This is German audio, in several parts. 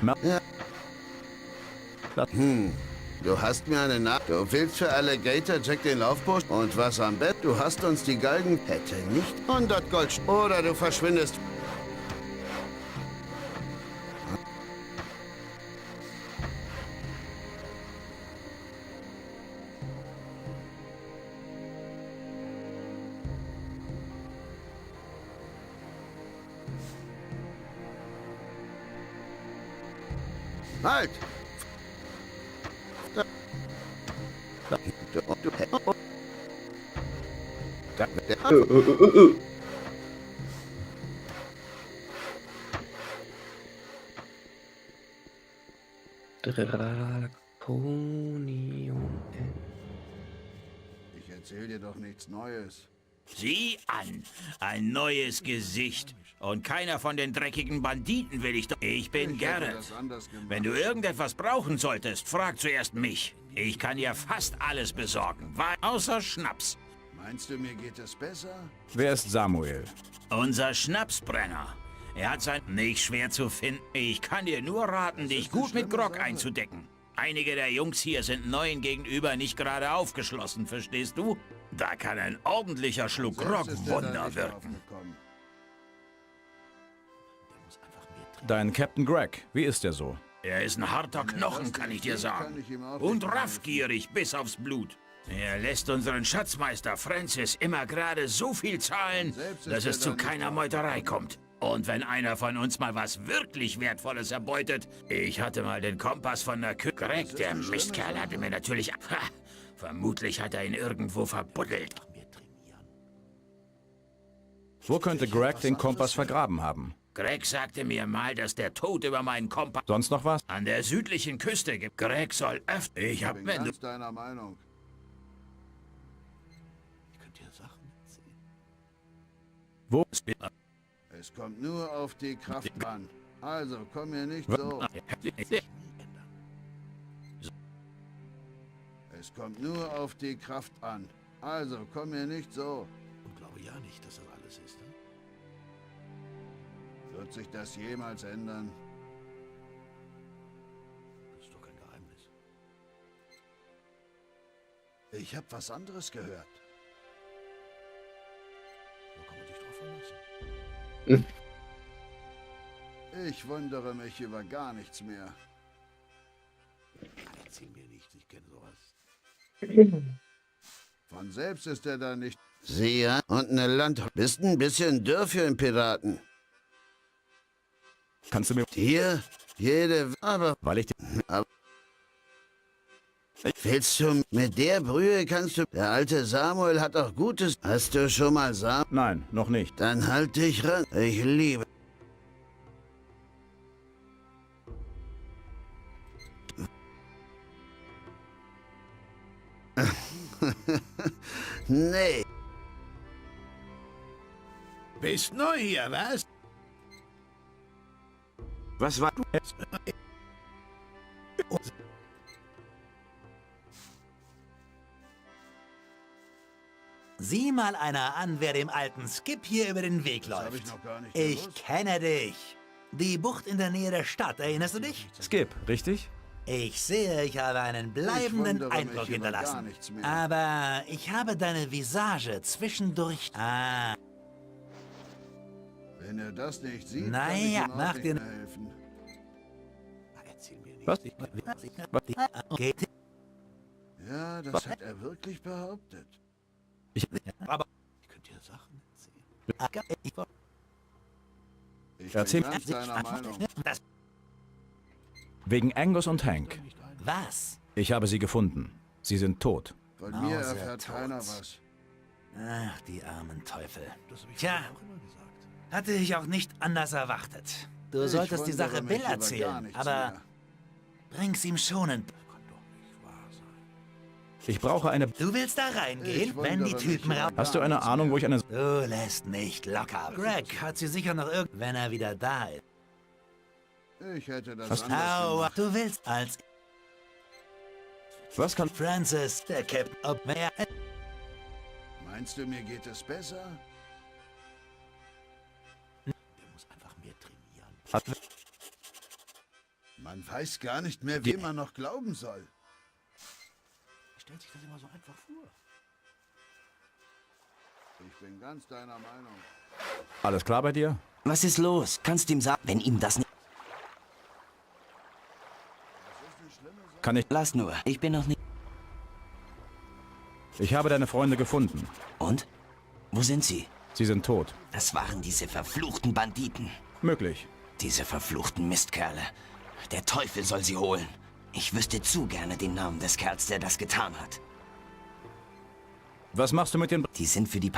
Ja. Du hast mir eine Nacht. Du willst für Alligator Jack den Laufbusch und was am Bett? Du hast uns die Galgen. Hätte nicht 100 Gold. Oder du verschwindest. Halt! Drakonium. Ich erzähl dir doch nichts Neues. Sieh an, ein neues Gesicht. Und keiner von den dreckigen Banditen will ich doch. Ich bin Gerrit. Wenn du irgendetwas brauchen solltest, frag zuerst mich. Ich kann dir fast alles besorgen, außer Schnaps. Meinst du, mir geht es besser? Wer ist Samuel? Unser Schnapsbrenner. Er hat sein... Nicht schwer zu finden. Ich kann dir nur raten, dich gut mit Grog einzudecken. Einige der Jungs hier sind Neuen gegenüber nicht gerade aufgeschlossen, verstehst du? Da kann ein ordentlicher Schluck Grog Wunder wirken. Dein Captain Greg, wie ist er so? Er ist ein harter Knochen, kann ich dir sagen. Und raffgierig bis aufs Blut. Er lässt unseren Schatzmeister Francis immer gerade so viel zahlen, dass es zu keiner Meuterei kommt. Und wenn einer von uns mal was wirklich Wertvolles erbeutet... Ich hatte mal den Kompass von der Küche. Greg, der Mistkerl, hatte mir natürlich... Vermutlich hat er ihn irgendwo verbuddelt. Wo könnte Greg den Kompass vergraben haben? Greg sagte mir mal, dass der Tod über meinen Kompass... Sonst noch was? An der südlichen Küste gibt. Greg soll öfter... Ich hab mir... Ganz deiner Meinung. Ich könnte dir Sachen erzählen. Wo? Es kommt nur auf die Kraft an. Also, komm mir nicht so. Es kommt nur auf die Kraft an. Also, komm mir nicht so. Und glaube ja nicht, dass das alles ist. Ne? Wird sich das jemals ändern? Das ist doch kein Geheimnis. Ich habe was anderes gehört. Da kann man sich drauf verlassen. Ich wundere mich über gar nichts mehr. Erzähl mir nichts, ich kenne sowas. Von selbst ist er da nicht. Sehe und eine Land. Bist ein bisschen dürr für einen Piraten. Kannst du mir... Hier, jede... Aber... Weil ich... aber willst du... Mit der Brühe kannst du... Der alte Samuel hat auch Gutes... Hast du schon mal Nein, noch nicht. Dann halt dich ran. Ich liebe... Nee. Bist neu hier, was? Was war du jetzt? Sieh mal einer an, wer dem alten Skip hier über den Weg läuft. Ich kenne dich. Die Bucht in der Nähe der Stadt, erinnerst du dich? Skip, richtig? Ich sehe, ich habe einen bleibenden Eindruck hinterlassen. Aber ich habe deine Visage zwischendurch... Ah. Wenn er das nicht sieht, Naja, kann ich ihm auch mach nicht dir... mehr helfen. Erzähl mir nicht. Was? Okay. Ja, das hat er wirklich behauptet. Aber... Ich könnte dir Sachen erzählen. Ich Erzähl- bin ganz deiner Meinung. Wegen Angus und Hank. Was? Ich habe sie gefunden. Sie sind tot. Von mir Mauser erfährt tot. keiner was. Ach, die armen Teufel. Das habe ich Tja, auch immer gesagt. hatte ich auch nicht anders erwartet. Du Ich solltest die wundere Sache mich Bill über gar erzählen, nichts aber mehr. bring's ihm schonend. Kann doch nicht wahr sein. Ich brauche eine... Du willst da reingehen, Ich wenn die wundere Typen mich über raus... Hast du eine Ahnung, wo ich eine... Du lässt nicht locker. Greg hat sie sicher noch wenn er wieder da ist. Ich hätte das Was? anders Aua, gemacht. du willst als Was kann... Francis, der Captain, ob wer... Meinst du, mir geht es besser? Der muss einfach mehr trainieren. weiß gar nicht mehr, wem man noch glauben soll. Stellt sich das immer so einfach vor. Ich bin ganz deiner Meinung. Alles klar bei dir? Was ist los? Kannst du ihm sagen, wenn ihm das nicht... Kann ich... Lass nur, ich bin noch nicht... Ich habe deine Freunde gefunden. Und? Wo sind sie? Sie sind tot. Das waren diese verfluchten Banditen. Möglich. Diese verfluchten Mistkerle. Der Teufel soll sie holen. Ich wüsste zu gerne den Namen des Kerls, der das getan hat. Was machst du mit den... Die sind für die...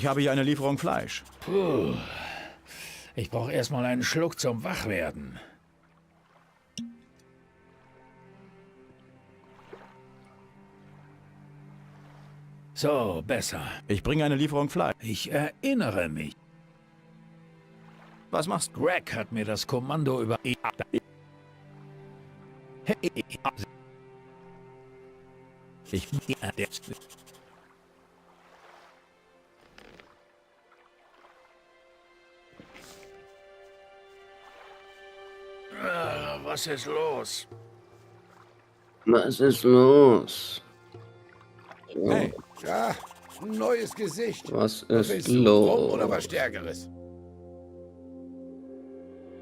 Ich habe hier eine Lieferung Fleisch. Puh. Ich brauche erstmal einen Schluck zum Wachwerden. So, besser. Ich bringe eine Lieferung Fleisch. Ich erinnere mich. Was machst du? Greg hat mir das Kommando über... Ich... Was ist los? Was ist los? So, Hey, Ja, ein neues Gesicht. was Was ist willst du? Rum oder los? was Stärkeres?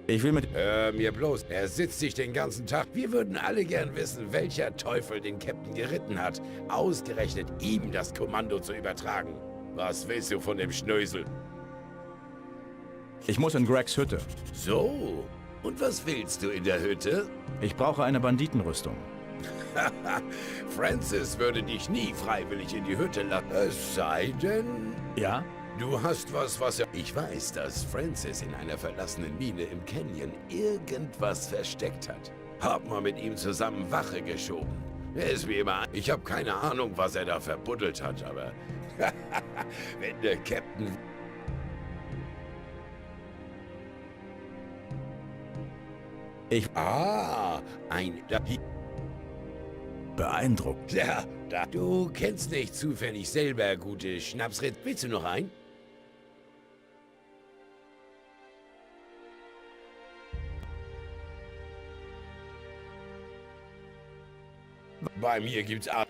ich will mit... Mir bloß. Er sitzt sich den ganzen Tag. Wir würden alle gern wissen, welcher Teufel den Captain geritten hat. Ausgerechnet ihm das Kommando zu übertragen. Was willst du von dem Schnösel? Ich muss in Gregs Hütte. So. Und was willst du in der Hütte? Ich brauche eine Banditenrüstung. Francis würde dich nie freiwillig in die Hütte lassen. Es sei denn... Ja? Du hast was er... Ich weiß, dass Francis in einer verlassenen Mine im Canyon irgendwas versteckt hat. Hab mal mit ihm zusammen Wache geschoben. Er ist wie immer... Ich habe keine Ahnung, was er da verbuddelt hat, aber... wenn der Captain... ein... Beeindruckt. Ja, du kennst nicht zufällig selber gute Schnapsritt. Willst du noch ein? Bei mir gibt's ab.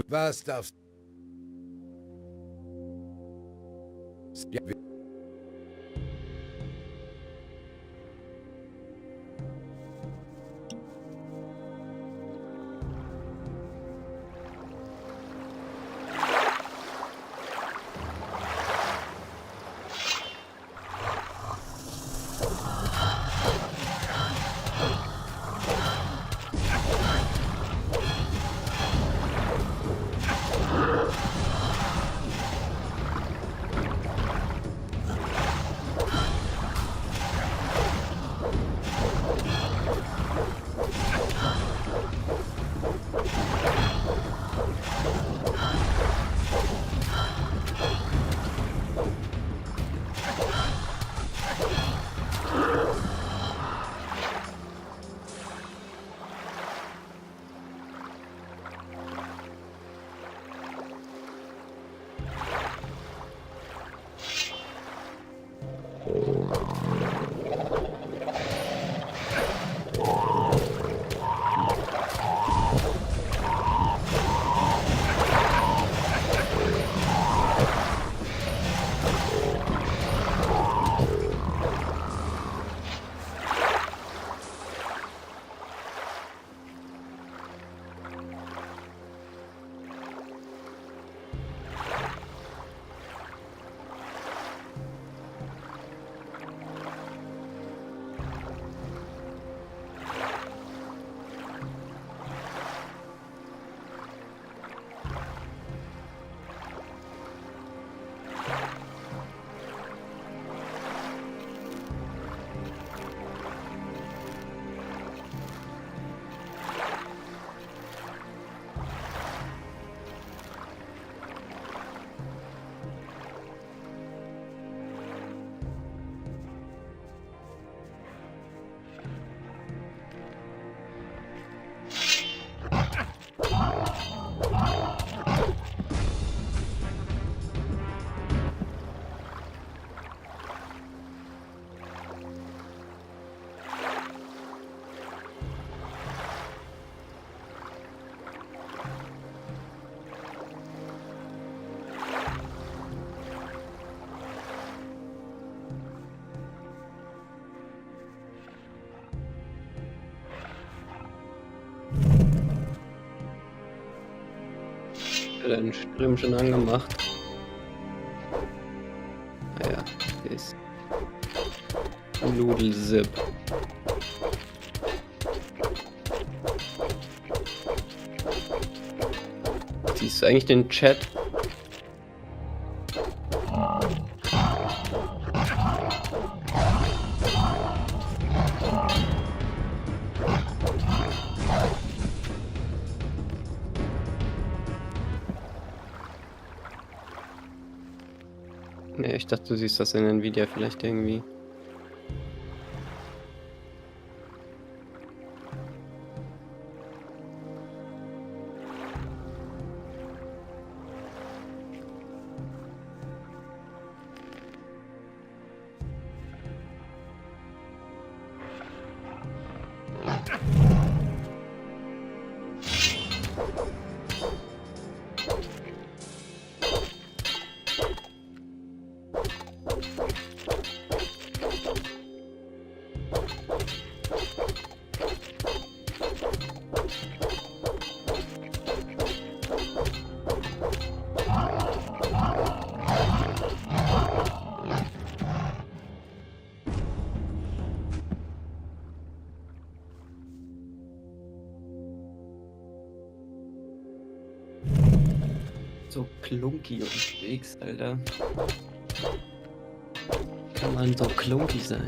Was darfst ja, den Stream schon angemacht. Naja, ist Noodlezip. Siehst du eigentlich den Chat? Nee, ich dachte, du siehst das in NVIDIA vielleicht irgendwie. So klunky unterwegs, Alter. Kann man so klunky sein?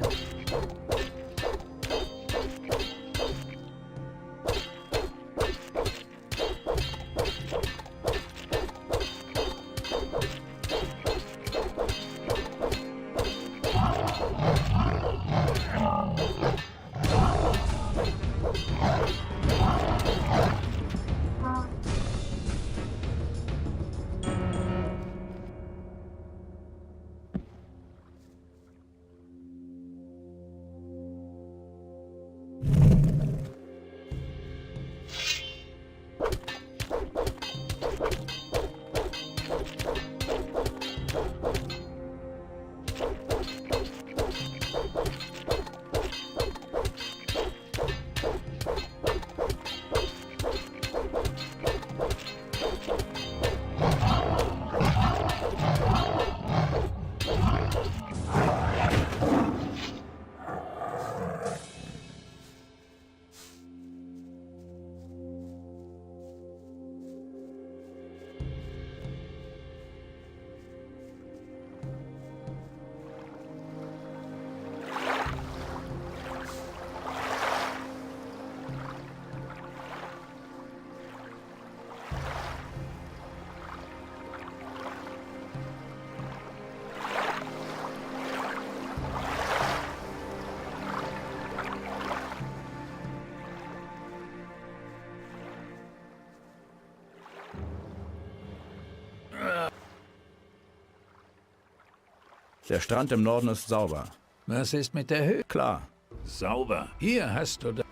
Der Strand im Norden ist sauber. Was ist mit der Höhe? Klar. Sauber. Hier hast du da.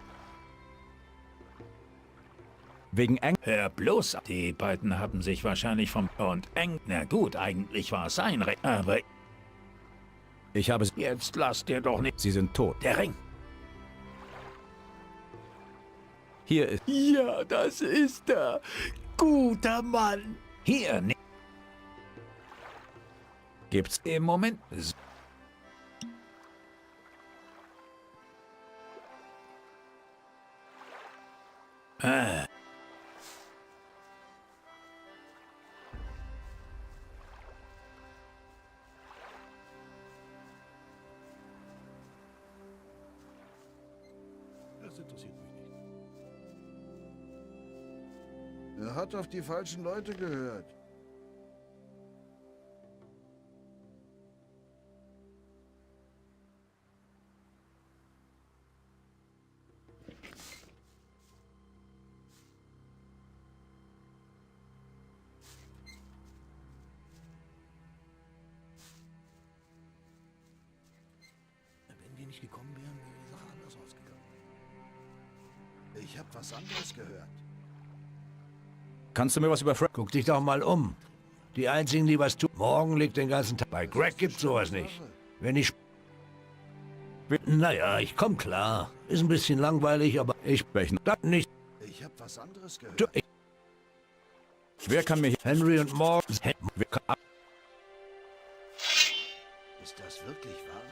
Wegen eng. Hör bloß. Die beiden haben sich wahrscheinlich vom und eng. Na gut, eigentlich war es sein Recht. Aber Ich habe sie. jetzt lass dir doch nicht. Sie sind tot. Der Ring. Hier ist. Ja, das ist er. Guter Mann. Hier, Gibt's. im Moment. Ah. Das interessiert mich nicht. Er hat auf die falschen Leute gehört. Wenn wir nicht gekommen wären, wäre die Sache anders ausgegangen. Ich habe was anderes gehört. Kannst du mir was über Frank? Guck dich doch mal um. Die einzigen, die was tun. Morgen liegt den ganzen Tag. Bei Greg gibt's sowas nicht. Wenn ich. Naja, ich komm klar. Ist ein bisschen langweilig, aber ich. Welchen? Das nicht. Ich habe was anderes gehört. Du, ich, Wer kann mir hier... Henry und Morgan. Ist das wirklich wahr?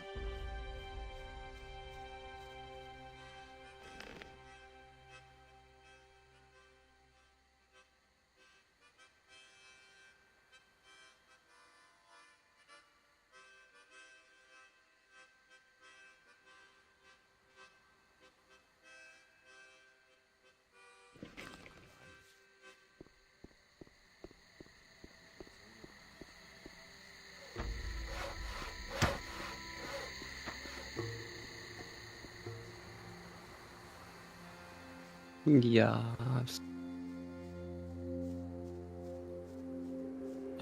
Ja.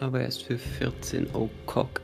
Aber erst für 14. Oh, Cock.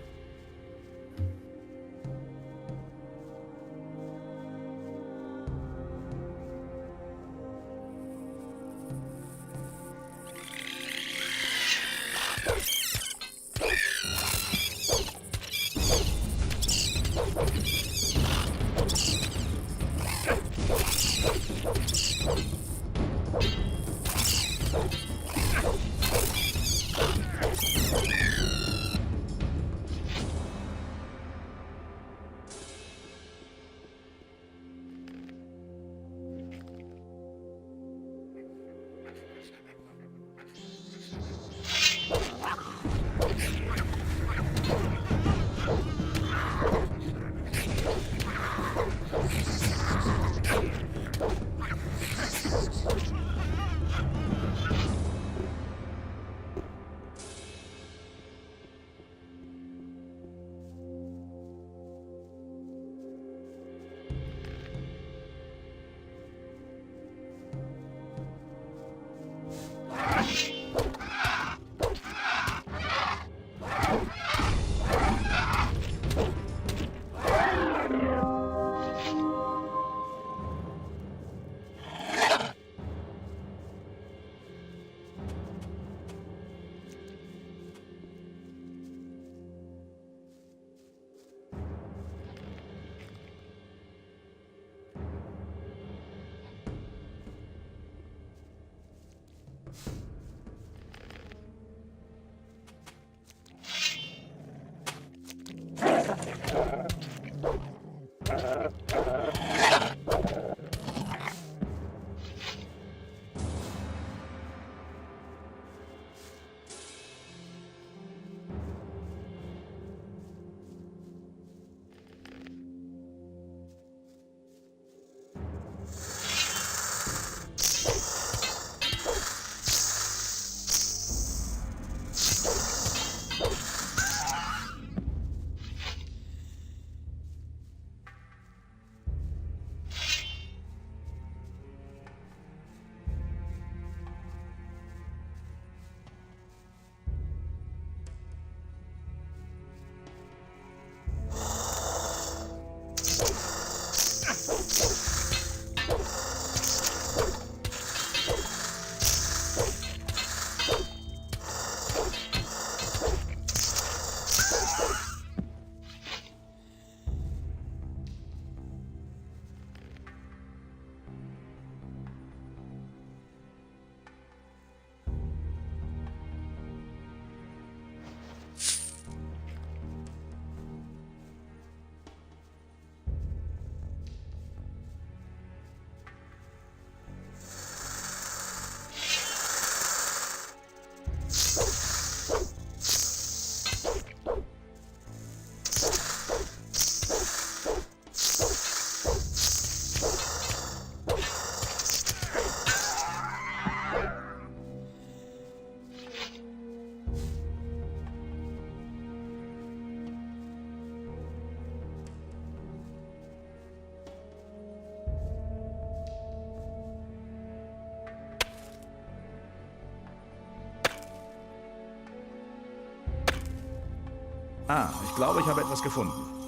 Ah, ich glaube, ich habe etwas gefunden.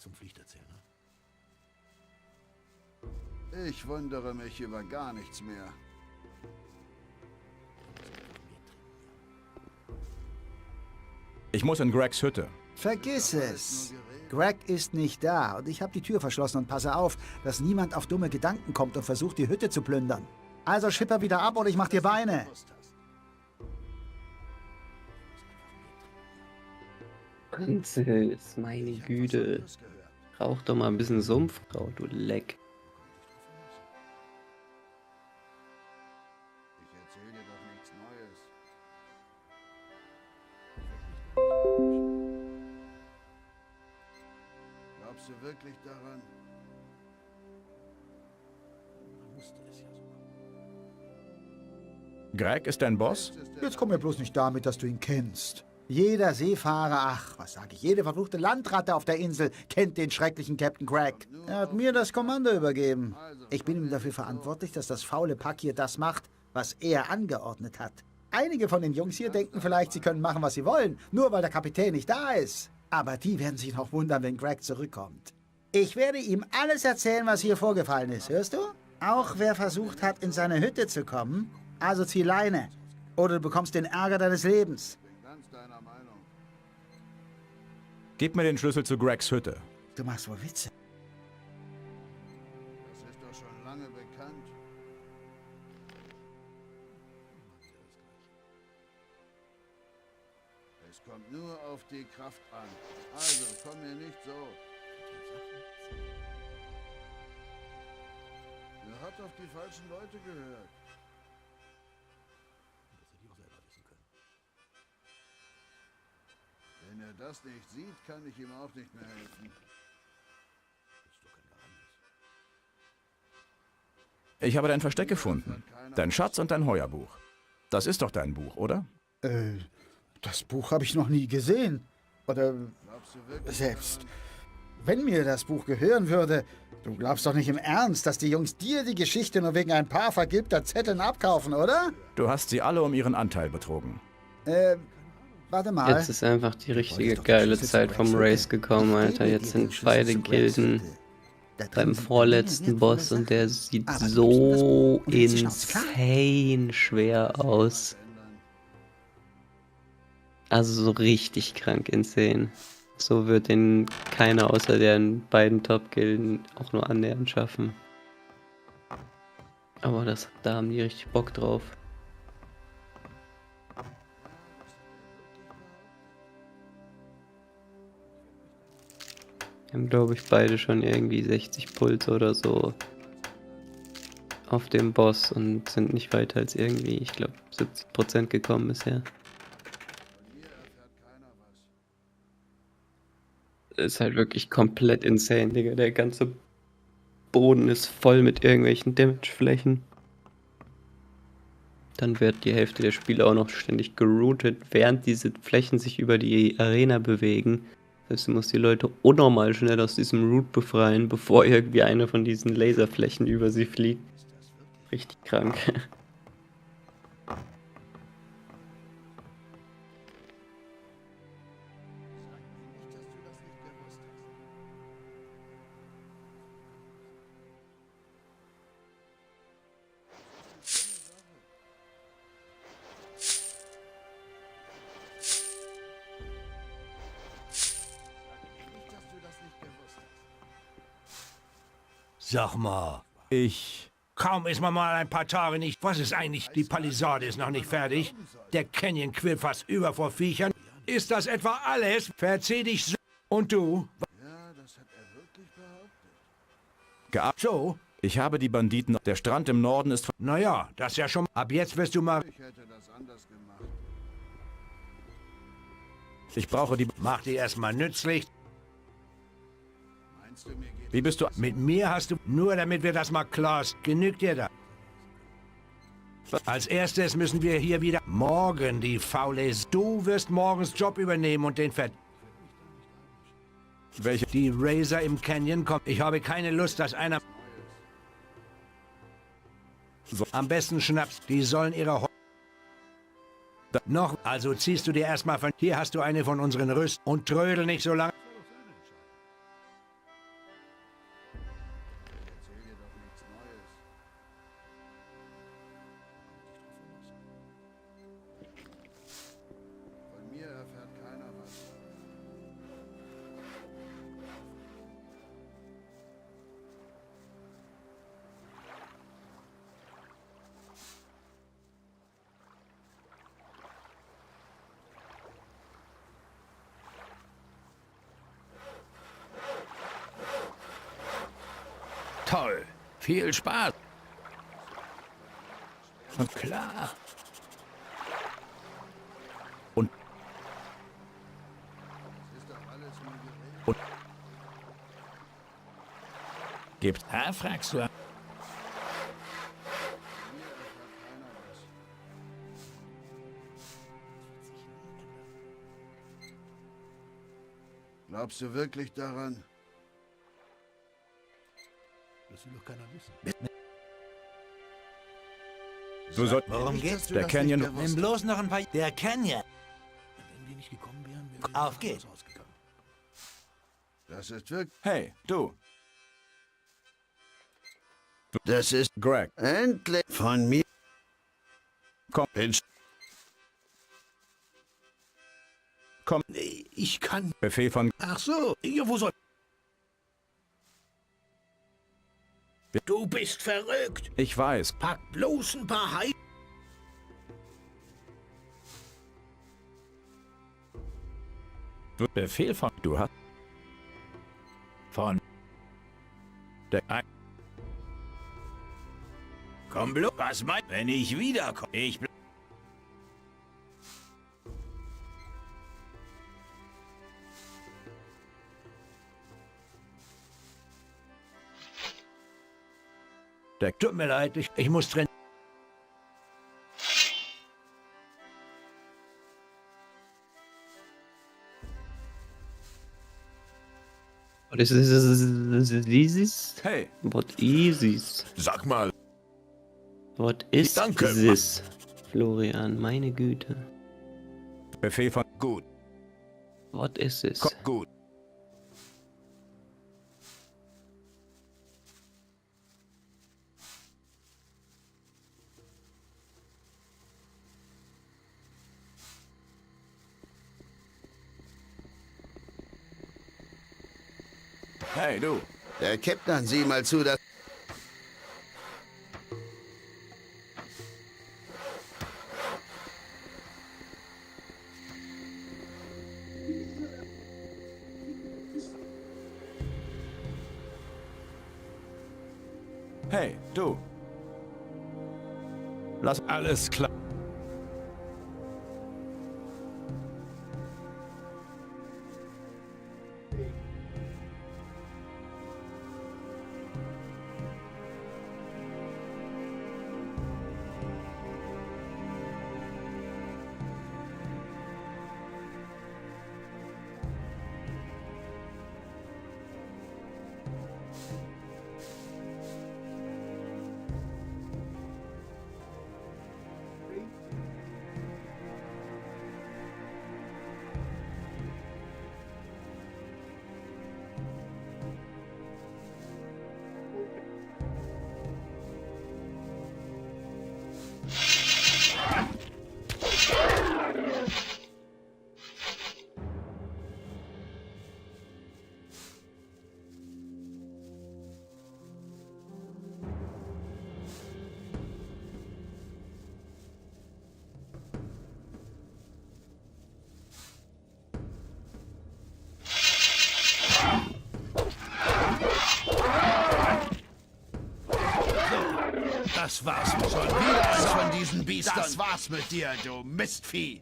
zum Pflichterzählen, ne? Ich wundere mich über gar nichts mehr. Ich muss in Gregs Hütte. Vergiss es. Greg ist nicht da und ich habe die Tür verschlossen und passe auf, dass niemand auf dumme Gedanken kommt und versucht, die Hütte zu plündern. Also schipper wieder ab oder ich mach dir Beine. Franzis, meine Güte. Rauch doch mal ein bisschen Sumpfkraut, du Leck. Ich erzähle dir doch nichts Neues. Glaubst du wirklich daran? Man musste es ja so. Greg ist dein Boss? Jetzt komm mir bloß nicht damit, dass du ihn kennst. Jeder Seefahrer, ach, was sage ich, jede verfluchte Landratte auf der Insel kennt den schrecklichen Captain Greg. Er hat mir das Kommando übergeben. Ich bin ihm dafür verantwortlich, dass das faule Pack hier das macht, was er angeordnet hat. Einige von den Jungs hier denken vielleicht, sie können machen, was sie wollen, nur weil der Kapitän nicht da ist. Aber die werden sich noch wundern, wenn Greg zurückkommt. Ich werde ihm alles erzählen, was hier vorgefallen ist, hörst du? Auch wer versucht hat, in seine Hütte zu kommen, also zieh Leine. Oder du bekommst den Ärger deines Lebens. Ganz deiner Meinung. Gib mir den Schlüssel zu Gregs Hütte. Du machst wohl Witze. Das ist doch schon lange bekannt. Es kommt nur auf die Kraft an. Also, komm mir nicht so. Er hat auf die falschen Leute gehört. Das hätte ich auch selber wissen können. Wenn er das nicht sieht, kann ich ihm auch nicht mehr helfen. Das ist doch kein Geheimnis. Ich habe dein Versteck gefunden. Dein Schatz und dein Heuerbuch. Das ist doch dein Buch, oder? Das Buch habe ich noch nie gesehen. Oder Glaubst du wirklich selbst, daran? wenn mir das Buch gehören würde, du glaubst doch nicht im Ernst, dass die Jungs dir die Geschichte nur wegen ein paar vergilbter Zetteln abkaufen, oder? Du hast sie alle um ihren Anteil betrogen. Warte mal. Jetzt ist einfach die richtige geile Zeit vom Race gekommen, Alter. Jetzt sind beide Gilden beim vorletzten Boss und der sieht so insane schwer aus. Also so richtig krank insane. So wird den keiner außer den beiden Top-Gilden auch nur annähernd schaffen. Aber da haben die richtig Bock drauf. Wir haben, glaube ich, beide schon irgendwie 60 Puls oder so auf dem Boss und sind nicht weiter als irgendwie, ich glaube, 70% gekommen bisher. Ist halt wirklich komplett insane, Digga. Der ganze Boden ist voll mit irgendwelchen Damageflächen. Dann wird die Hälfte der Spieler auch noch ständig geroutet, während diese Flächen sich über die Arena bewegen. Das heißt, du musst die Leute unnormal schnell aus diesem Route befreien, bevor irgendwie eine von diesen Laserflächen über sie fliegt. Richtig krank. Sag mal, Ich... Kaum ist man mal ein paar Tage nicht. Was ist eigentlich? Die Palisade ist noch nicht fertig. Der Canyon quillt fast über vor Viechern. Ist das etwa alles? Verzieh dich so. Und du? Ja, das hat er wirklich behauptet. So? Ich habe die Banditen... Der Strand im Norden ist... Naja, das ist ja schon... Ab jetzt wirst du mal... Ich hätte das anders gemacht. Ich brauche die... Mach die erstmal nützlich. Meinst du, mir geht Wie bist du... Mit mir hast du... Nur damit wir das mal klar... Genügt dir da? Als erstes müssen wir hier wieder... Morgen, die faule... Du wirst morgens Job übernehmen und den Welche... Die Razor im Canyon kommt. Ich habe keine Lust, dass einer... So. Am besten Schnaps. Die sollen ihre... Noch... Also ziehst du dir erstmal von... Hier hast du eine von unseren Rüst... Und trödel nicht so lange... Toll. Viel Spaß. Und klar. Gibt. Fragst du? Glaubst du wirklich daran? Das will doch keiner wissen. Du sollst. Worum geht's? Der Canyon. Nimm bloß noch ein paar... Der Canyon. Wenn die nicht gekommen wären, wäre Auf geht's. Ausgegangen. Das ist wirklich... Hey, du. Das ist Greg. endlich von mir. Komm. Komm. Nee, ich kann... Befehl von. Ach so, ja, wo soll... Du bist verrückt. Ich weiß. Pack bloß ein paar Hai... Befehl von... Du hast. Von... Der. Komm bloß. Was meint... Wenn ich wiederkomme. Ich... Der. Tut mir leid, ich muss drin... What is this? Hey. What is this? Sag mal, What is Danke. this? Florian, meine Güte. Befehl von. gut, What is this? gut. Hey, du. Der Captain, sieh mal zu, dass... Hey, du. Lass. Alles klar. Das war's. Schon wieder eins von diesen Biestern. Das war's mit dir, du Mistvieh.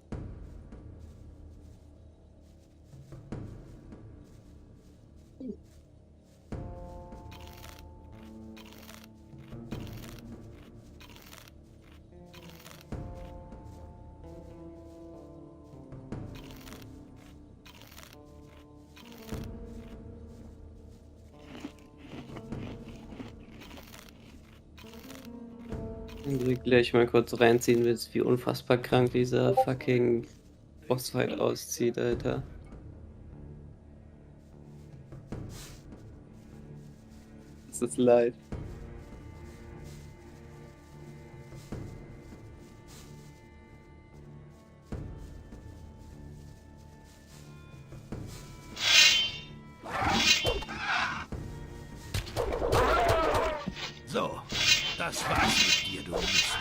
Wenn du gleich mal kurz reinziehen willst, wie unfassbar krank dieser fucking Bossfight auszieht, Alter. Das ist leid. So, das war's mit dir, du Mistvieh.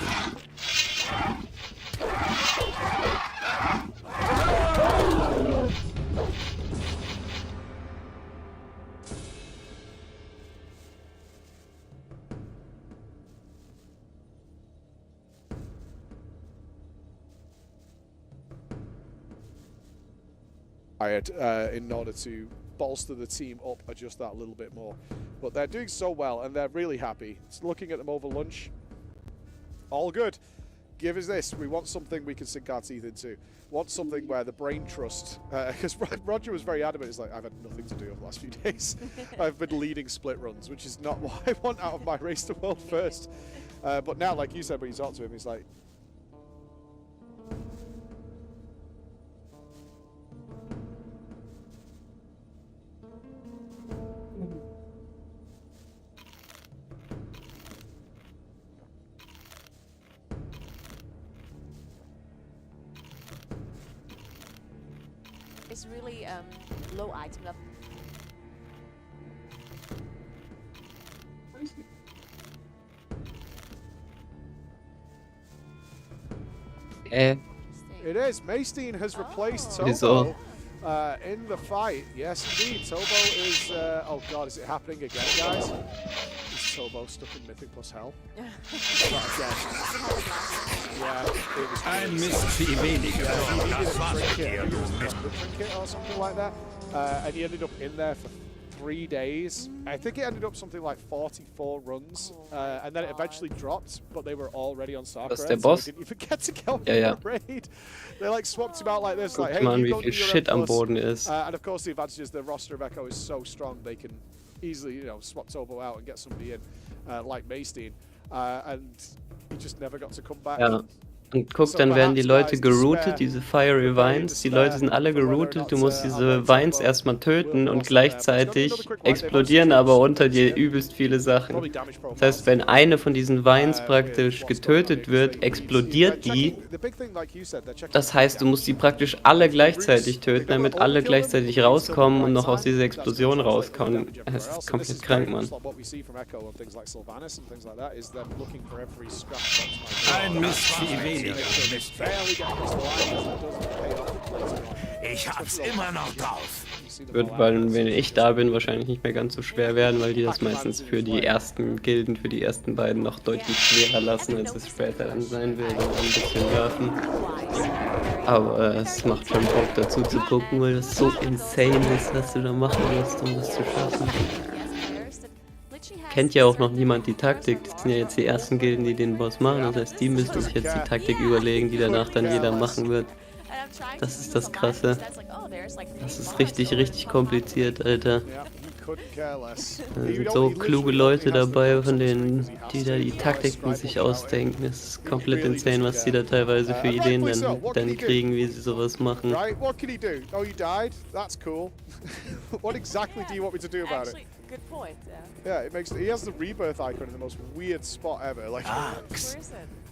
in order to bolster the team up just that little bit more. But they're doing so well, and they're really happy. It's looking at them over lunch. All good. Give us this. We want something we can sink our teeth into. Want something where the brain trust, because Roger was very adamant. He's like, I've had nothing to do over the last few days. I've been leading split runs, which is not what I want out of my race to world first. But now, like you said, when you talk to him, he's like, It's really low item level. It is. Maystein has replaced Wieso? Tobo in the fight. Yes, indeed. Tobo is... oh, God, is it happening again, guys? Is Tobo stuck in Mythic plus Hell? Yeah, it was... Ein Mist wie weniger. Das war's dir, du Mist. Trinket or something like that. And he ended up in there for 3 days. I think it ended up something like 44 runs. And then it eventually dropped, but they were already on Starcraft. Das ist der Boss? So didn't even get to go Ja. for a raid. They like swapped him out like this. Guck Like, hey, mal, you wie go viel do your Shit am plus. Boden ist. And of course the advantage is the roster of Echo is so strong they can easily, you know, swap Tobo out and get somebody in like Maystein. And he just never got to come back. Ja. Und guck, dann werden die Leute geroutet, diese Fiery Vines. Die Leute sind alle geroutet, du musst diese Vines erstmal töten und gleichzeitig explodieren aber unter dir übelst viele Sachen. Das heißt, wenn eine von diesen Vines praktisch getötet wird, explodiert die. Das heißt, du musst die praktisch alle gleichzeitig töten, damit alle gleichzeitig rauskommen und noch aus dieser Explosion rauskommen. Das ist komplett krank, Mann. Ein Mist wie weniger. Ich hab's immer noch drauf. Wird, weil wenn ich da bin, wahrscheinlich nicht mehr ganz so schwer werden, weil die das meistens für die ersten Gilden, für die ersten beiden noch deutlich schwerer lassen, als es später dann sein will, wenn wir ein bisschen werfen. Aber es macht schon Bock dazu zu gucken, weil das so insane ist, was du da machen musst, um das zu schaffen. Kennt ja auch noch niemand die Taktik. Das sind ja jetzt die ersten Gilden, die den Boss machen. Das heißt, die müssen sich jetzt die Taktik überlegen, die danach dann jeder machen wird. Das ist das Krasse. Das ist richtig, richtig kompliziert, Alter. Da sind so kluge Leute dabei, von denen, die da die Taktiken sich ausdenken. Es ist komplett insane, was die da teilweise für Ideen dann kriegen, wie sie sowas machen. Good point. Yeah, it makes. He has the rebirth icon in the most weird spot ever. Like,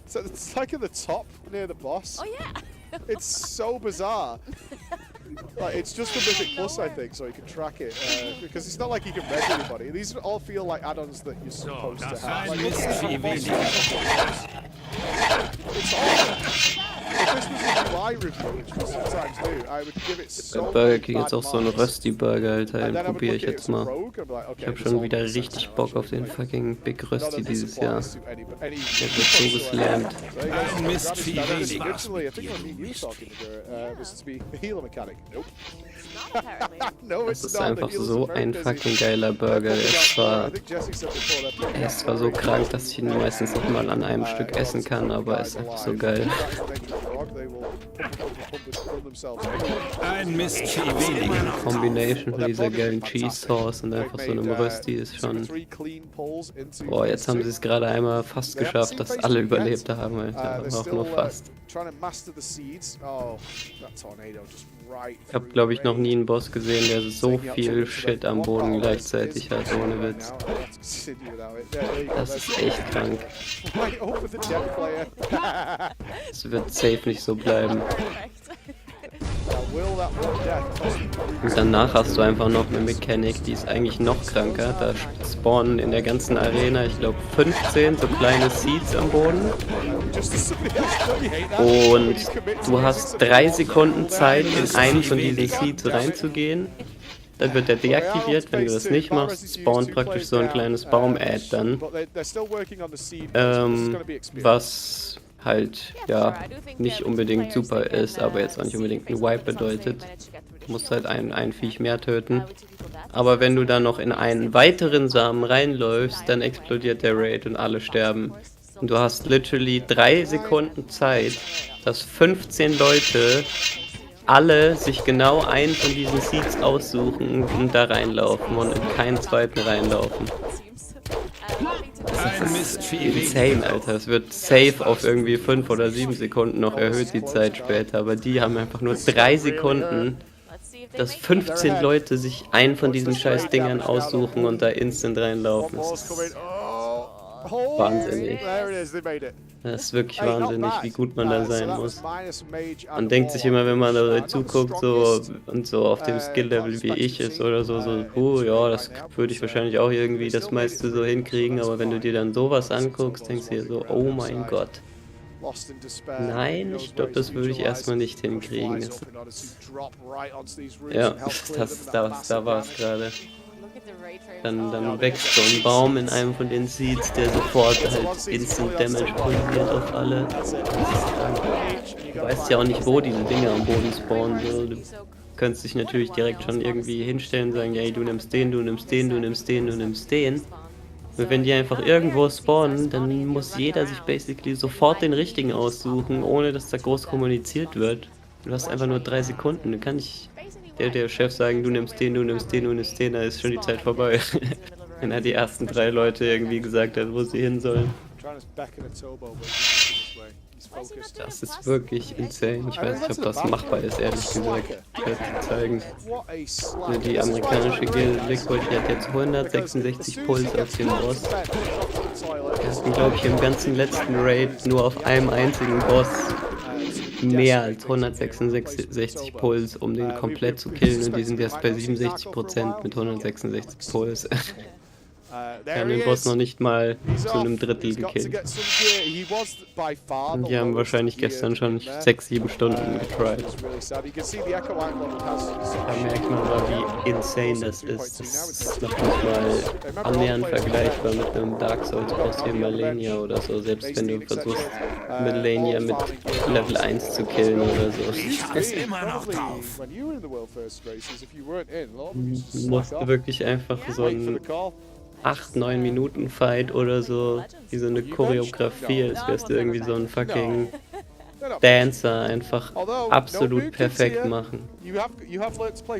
so it's like at the top near the boss. Oh yeah. It's so bizarre. Like, it's just for Mythic Plus, I think, so you can track it. Because it's not like you can res anybody. These all feel like add-ons that you're supposed to have. Like, it's awesome. If this was a UI review, which we sometimes do, I would give it so Bei Burger King jetzt auch so ein Rösti-Burger, Alter, den probiere ich jetzt mal. Ich habe schon wieder richtig Bock auf den fucking Big Rösti dieses Jahr. Der wird so geslammt. Ein Mist wie weniger. Das ist einfach so ein fucking geiler Burger. Er ist zwar so krank, dass ich ihn meistens noch mal an einem Stück essen kann, aber er ist einfach so geil. Ein Mist wie weniger. Combination von dieser geilen Cheese Sauce und einfach so einem Rösti ist schon... Boah, jetzt haben sie es gerade einmal fast geschafft, dass alle überlebt haben, Alter. Auch nur fast. Ich habe, glaube ich, noch nie einen Boss gesehen, der so viel Shit am Boden gleichzeitig hat, ohne Witz. Das ist echt krank. Es wird safe nicht so bleiben. Und danach hast du einfach noch eine Mechanik, die ist eigentlich noch kranker. Da spawnen in der ganzen Arena, ich glaube, 15 so kleine Seeds am Boden. Und du hast 3 Sekunden Zeit, in einen von diesen Seeds reinzugehen. Dann wird der deaktiviert, wenn du das nicht machst, spawnt praktisch so ein kleines Baum-Ad dann. Was halt, ja, nicht unbedingt super ist, aber jetzt auch nicht unbedingt ein Wipe bedeutet. Du musst halt ein Viech mehr töten. Aber wenn du dann noch in einen weiteren Samen reinläufst, dann explodiert der Raid und alle sterben. Und du hast literally 3 Sekunden Zeit, dass 15 Leute alle sich genau einen von diesen Seeds aussuchen und da reinlaufen und in keinen zweiten reinlaufen. Das ist insane, Alter. Es wird safe auf irgendwie 5 oder 7 Sekunden noch erhöht, die Zeit später. Aber die haben einfach nur 3 Sekunden, dass 15 Leute sich einen von diesen scheiß Dingern aussuchen und da instant reinlaufen. Das ist wahnsinnig. Das ist wirklich wahnsinnig, wie gut man da sein muss. Man denkt sich immer, wenn man da zuguckt so und so auf dem Skill-Level wie ich ist oder so, ja, das würde ich wahrscheinlich auch irgendwie das meiste so hinkriegen, aber wenn du dir dann sowas anguckst, denkst du dir so, oh mein Gott. Nein, ich glaube, das würde ich erstmal nicht hinkriegen. Ja, da war es gerade. Dann wächst so ein Baum in einem von den Seeds, der sofort halt Instant Damage produziert auf alle. Du weißt ja auch nicht, wo diese Dinger am Boden spawnen. So. Du könntest dich natürlich direkt schon irgendwie hinstellen und sagen, hey, du nimmst den, du nimmst den, du nimmst den, du nimmst den. Und wenn die einfach irgendwo spawnen, dann muss jeder sich basically sofort den richtigen aussuchen, ohne dass da groß kommuniziert wird. Du hast einfach nur 3 Sekunden. Du kannst nicht der Chef sagen, du nimmst den, du nimmst den, du nimmst den, da ist schon die Zeit vorbei. Wenn er die ersten 3 Leute irgendwie gesagt hat, wo sie hin sollen. Das ist wirklich insane. Ich weiß nicht, ob das machbar ist, ehrlich gesagt. Ich werde dir zeigen. Die amerikanische Guild Liquid, die hat jetzt 166 Puls auf dem Boss. Wir hatten, glaube ich, im ganzen letzten Raid nur auf einem einzigen Boss mehr als 166 Puls, um den komplett zu killen, und die sind jetzt bei 67% mit 166 Puls. Wir haben den Boss noch nicht mal zu einem Drittel gekillt. Und die haben wahrscheinlich gestern schon 6-7 Stunden getried. Da merkt man mal, wie insane das ist. Das ist noch nicht mal annähernd vergleichbar mit einem Dark Souls Boss wie Malenia oder so. Selbst wenn du versuchst, Malenia mit Level 1 zu killen oder so. Ich hab's immer noch drauf. Du musst wirklich einfach so ein 8-9 Minuten Fight oder so, wie so eine Choreografie, als wärst du irgendwie so ein fucking Dancer, einfach absolut perfekt machen.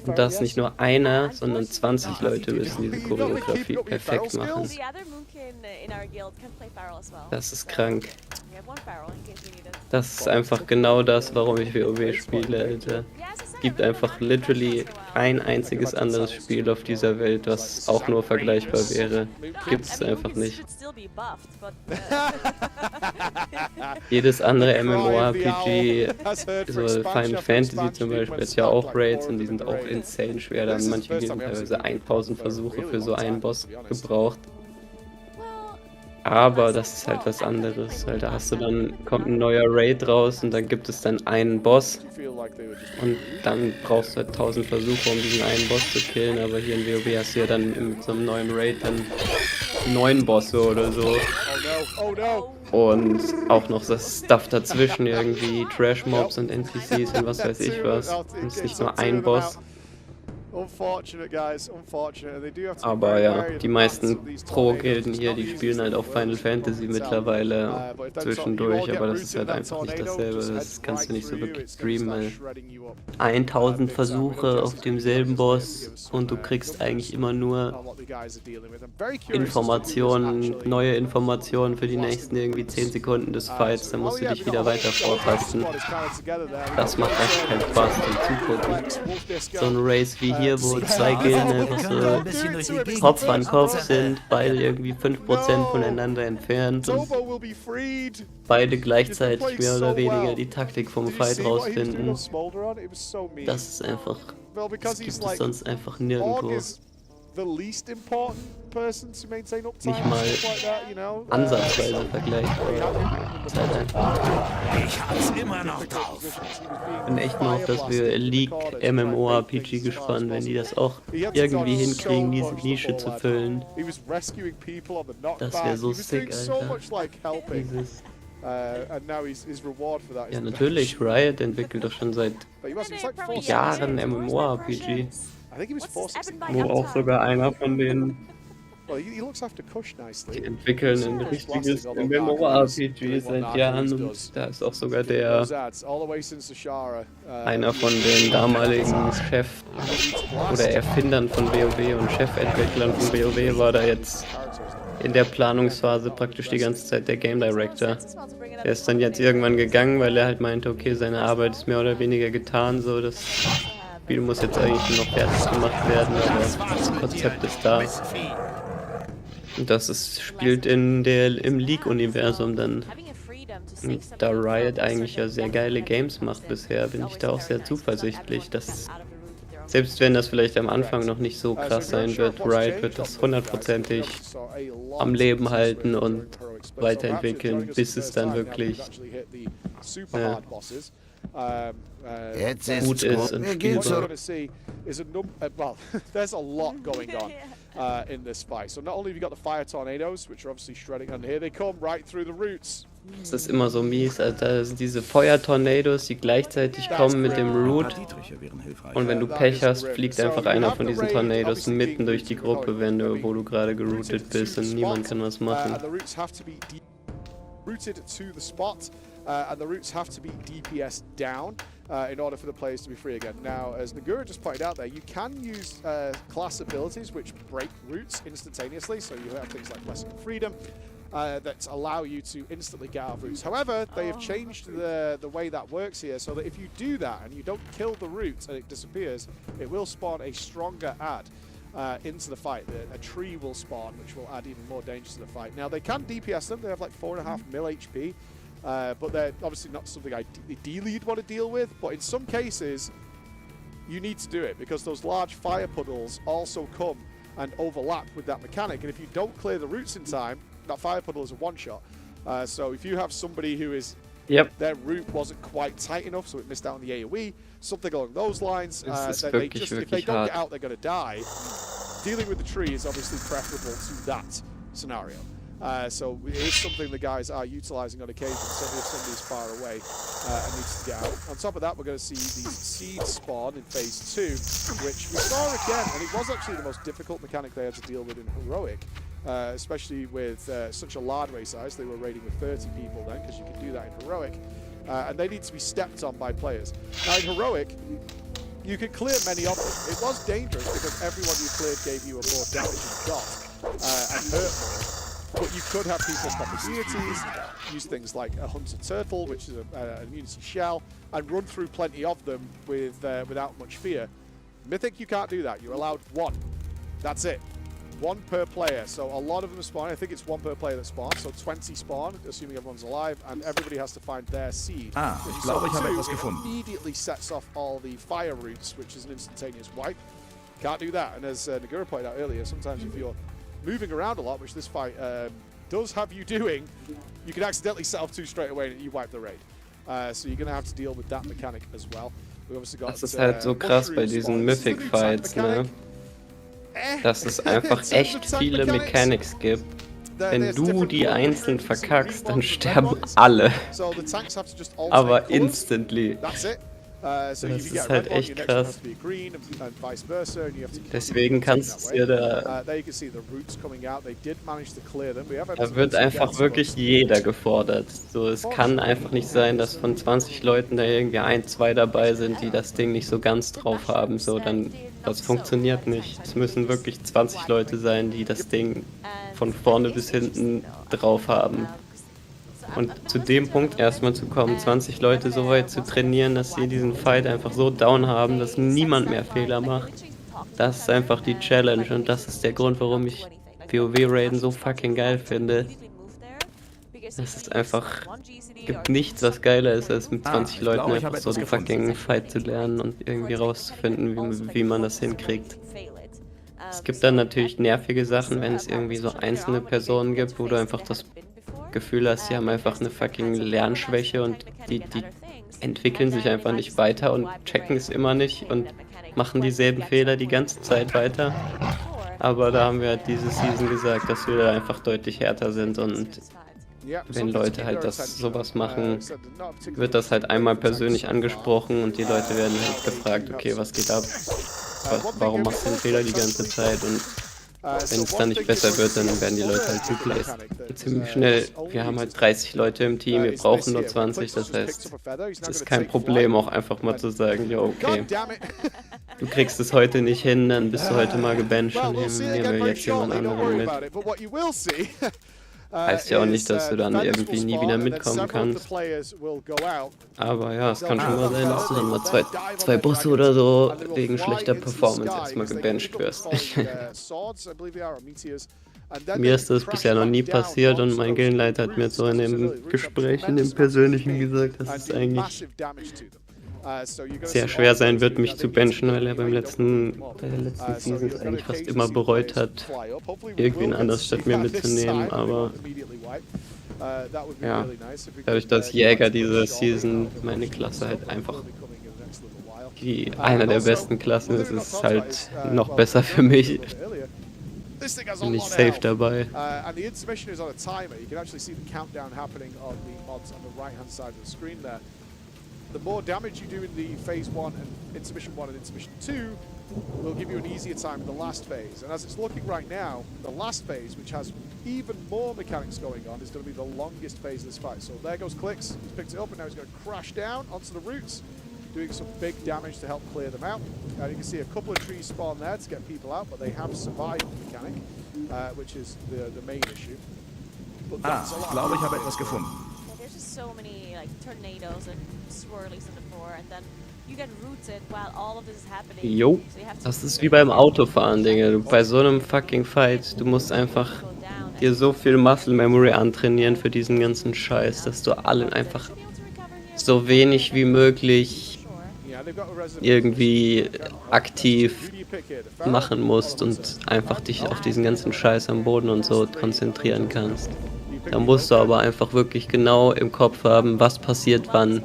Und das nicht nur einer, sondern 20 Leute müssen diese Choreografie perfekt machen. Das ist krank. Das ist einfach genau das, warum ich WoW spiele, Alter. Es gibt einfach literally ein einziges anderes Spiel auf dieser Welt, was auch nur vergleichbar wäre. Gibt es einfach nicht. Jedes andere MMORPG, so Final Fantasy zum Beispiel, ist ja auch Raids und die sind auch insane schwer. Da haben manche Gegner teilweise 1000 Versuche für so einen Boss gebraucht. Aber das ist halt was anderes, weil da kommt ein neuer Raid raus und dann gibt es dann einen Boss und dann brauchst du halt 1000 Versuche, um diesen einen Boss zu killen, aber hier in WoW hast du ja dann mit so einem neuen Raid dann 9 Bosse oder so. Und auch noch das Stuff dazwischen, irgendwie Trash-Mobs und NPCs und was weiß ich was. Und es ist nicht nur ein Boss. Aber ja, die meisten Pro-Gilden hier, die spielen halt auch Final Fantasy mittlerweile zwischendurch, aber das ist halt einfach nicht dasselbe, das kannst du nicht so wirklich streamen, weil 1000 Versuche auf demselben Boss und du kriegst eigentlich immer nur Informationen, neue Informationen für die nächsten irgendwie 10 Sekunden des Fights, dann musst du dich wieder weiter vortasten. Das macht echt keinen Spaß zum Zugucken. So ein Race wie hier, wo 2 Gilden einfach so Kopf an Kopf sind, beide irgendwie 5% voneinander entfernt und beide gleichzeitig mehr oder weniger die Taktik vom Fight rausfinden. Das ist einfach, das gibt es sonst einfach nirgendwo. Nicht mal ansatzweise vergleichbar. Ist halt einfach. Ich hab's immer noch drauf. Ich bin echt mal auf das League MMORPG gespannt, wenn die das auch irgendwie hinkriegen, diese Nische zu füllen. Das wäre so sick, Alter. And now his reward for that is Ja, natürlich, Riot entwickelt doch schon seit But he was like 460. Jahren MMORPG. I think he was 460. Wo auch sogar einer von den Well, he looks after Kush nicely. Die entwickeln ein richtiges MMORPG seit Jahren und da ist auch sogar der einer von den damaligen Chef oder Erfindern von WoW und Chefentwicklern von WoW war da jetzt in der Planungsphase praktisch die ganze Zeit der Game Director. Der ist dann jetzt irgendwann gegangen, weil er halt meinte, okay, seine Arbeit ist mehr oder weniger getan, so das Spiel muss jetzt eigentlich nur noch fertig gemacht werden, aber das Konzept ist da. Und das spielt im League-Universum dann. Und da Riot eigentlich ja sehr geile Games macht bisher, bin ich da auch sehr zuversichtlich, dass selbst wenn das vielleicht am Anfang noch nicht so krass sein wird, Riot wird das hundertprozentig am Leben halten und weiterentwickeln, bis es dann wirklich gut ist und spielbar. Well, there's a lot going on in this fight. So not only have you got the fire tornadoes, which are obviously shredding, and here they come right through the roots. Das ist immer so mies, Alter. Das sind diese Feuertornados, die gleichzeitig kommen mit dem Root. Und wenn du Pech hast, fliegt einfach einer von diesen Tornados mitten durch die Gruppe, wo du gerade geroutet bist und niemand kann was machen. And the roots have to be DPS down in order for the players to be free again. Now, as Nagura just pointed out there, you can use class abilities which break roots instantaneously, so you have things like Blessing of Freedom that allow you to instantly get out of roots. However, they have changed the way that works here, so that if you do that and you don't kill the root and it disappears, it will spawn a stronger add into the fight. A tree will spawn, which will add even more danger to the fight. Now, they can DPS them. They have like 4.5 mil HP. But they're obviously not something ideally you'd want to deal with, but in some cases you need to do it because those large fire puddles also come and overlap with that mechanic, and if you don't clear the roots in time, that fire puddle is a one-shot. So if you have somebody who is their root wasn't quite tight enough, so it missed out on the AoE, something along those lines, then they just, if they don't get out, they're going to die. Dealing with the tree is obviously preferable to that scenario. So it is something the guys are utilizing on occasion, certainly if somebody's far away and needs to get out. On top of that, we're going to see these seeds spawn in Phase 2, which we saw again, and it was actually the most difficult mechanic they had to deal with in Heroic, especially with such a large race size. They were raiding with 30 people then, because you can do that in Heroic, and they need to be stepped on by players. Now in Heroic, you can clear many of them. It was dangerous because everyone you cleared gave you a more damaging shot and hurt more. But you could have people pop immunities, use things like a hunter turtle, which is an immunity shell, and run through plenty of them without much fear. Mythic, you can't do that. You're allowed one. That's it. One per player. So a lot of them spawn. I think it's one per player that spawns. So 20 spawn, assuming everyone's alive, and everybody has to find their seed. Ich glaube, ich habe etwas gefunden. Immediately sets off all the fire roots, which is an instantaneous wipe. Can't do that. And as Nagura pointed out earlier, sometimes if you're moving around a lot, which this fight does have you doing, you can accidentally set off two straight away and you wipe the raid. So you're going to have to deal with that mechanic as well. We obviously got, das ist halt so krass bei diesen Mythic Fights, ne? Dass es einfach echt viele Mechanics gibt. Wenn du die einzeln verkackst, dann sterben alle. Aber instantly. Das ist halt echt krass. Deswegen kannst du dir da wird einfach wirklich jeder gefordert. So, es kann einfach nicht sein, dass von 20 Leuten da irgendwie 1, 2 dabei sind, die das Ding nicht so ganz drauf haben. So, dann, das funktioniert nicht. Es müssen wirklich 20 Leute sein, die das Ding von vorne bis hinten drauf haben. Und zu dem Punkt erstmal zu kommen, 20 Leute so weit zu trainieren, dass sie diesen Fight einfach so down haben, dass niemand mehr Fehler macht. Das ist einfach die Challenge und das ist der Grund, warum ich WoW-Raiden so fucking geil finde. Es ist einfach, gibt nichts, was geiler ist, als mit 20 Leuten einfach so den fucking Fight zu lernen und irgendwie rauszufinden, wie man das hinkriegt. Es gibt dann natürlich nervige Sachen, wenn es irgendwie so einzelne Personen gibt, wo du einfach das Gefühl hast, sie haben einfach eine fucking Lernschwäche und die entwickeln sich einfach nicht weiter und checken es immer nicht und machen dieselben Fehler die ganze Zeit weiter. Aber da haben wir halt diese Season gesagt, dass wir da einfach deutlich härter sind und wenn Leute halt sowas machen, wird das halt einmal persönlich angesprochen und die Leute werden halt gefragt, okay, was geht ab? Warum machst du den Fehler die ganze Zeit? Und wenn es dann nicht besser wird, dann werden die Leute halt replaced. Ziemlich schnell. Wir haben halt 30 Leute im Team, wir brauchen nur 20, das heißt, es ist kein Problem, auch einfach mal zu sagen, ja, okay, du kriegst es heute nicht hin, dann bist du heute mal gebencht und nehmen wir jetzt jemand anderen mit. Heißt ja auch nicht, dass du dann irgendwie nie wieder mitkommen kannst. Aber ja, es kann schon mal sein, dass du dann mal zwei Busse oder so wegen schlechter Performance erstmal gebencht wirst. Mir ist das bisher noch nie passiert und mein Gildenleiter hat mir so in dem Gespräch, in dem Persönlichen gesagt, dass es eigentlich sehr schwer sein wird, mich zu benchen, weil er bei der letzten Season es eigentlich fast immer bereut hat, irgendwen anders statt mir mitzunehmen, aber ja, dadurch, dass Jäger diese Season meine Klasse halt einfach einer der besten Klassen ist, ist es halt noch besser für mich. Bin ich safe dabei. The more damage you do in the phase 1 and intermission 1 and intermission 2 will give you an easier time in the last phase. And as it's looking right now, the last phase, which has even more mechanics going on, is going to be the longest phase of this fight. So there goes Clicks, he's picked it up and now he's going to crash down onto the roots, doing some big damage to help clear them out. You can see a couple of trees spawn there to get people out, but they have survived the mechanic, which is the main issue. Ich glaube, ich habe etwas gefunden. There's just so many like tornadoes and swirlies on the floor, and then you get rooted while all of this is happening. Jo, das ist wie beim Autofahren, Digga. Bei so einem fucking Fight, du musst einfach dir so viel Muscle Memory antrainieren für diesen ganzen Scheiß, dass du allen einfach so wenig wie möglich irgendwie aktiv machen musst und einfach dich auf diesen ganzen Scheiß am Boden und so konzentrieren kannst. Da musst du aber einfach wirklich genau im Kopf haben, was passiert wann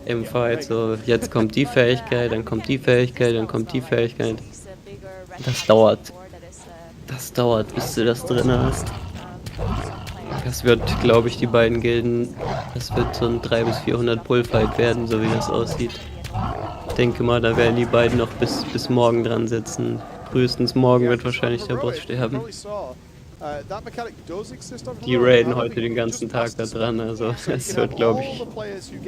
im Fight. So, jetzt kommt die Fähigkeit, dann kommt die Fähigkeit, dann kommt die Fähigkeit. Das dauert. Das dauert, bis du das drin hast. Das wird, glaube ich, die beiden Gilden, das wird so ein 300 bis 400 Pull-Fight werden, so wie das aussieht. Ich denke mal, da werden die beiden noch bis morgen dran sitzen. Frühestens morgen wird wahrscheinlich der Boss sterben. Die raiden heute den ganzen Tag da dran, also es wird, glaube ich,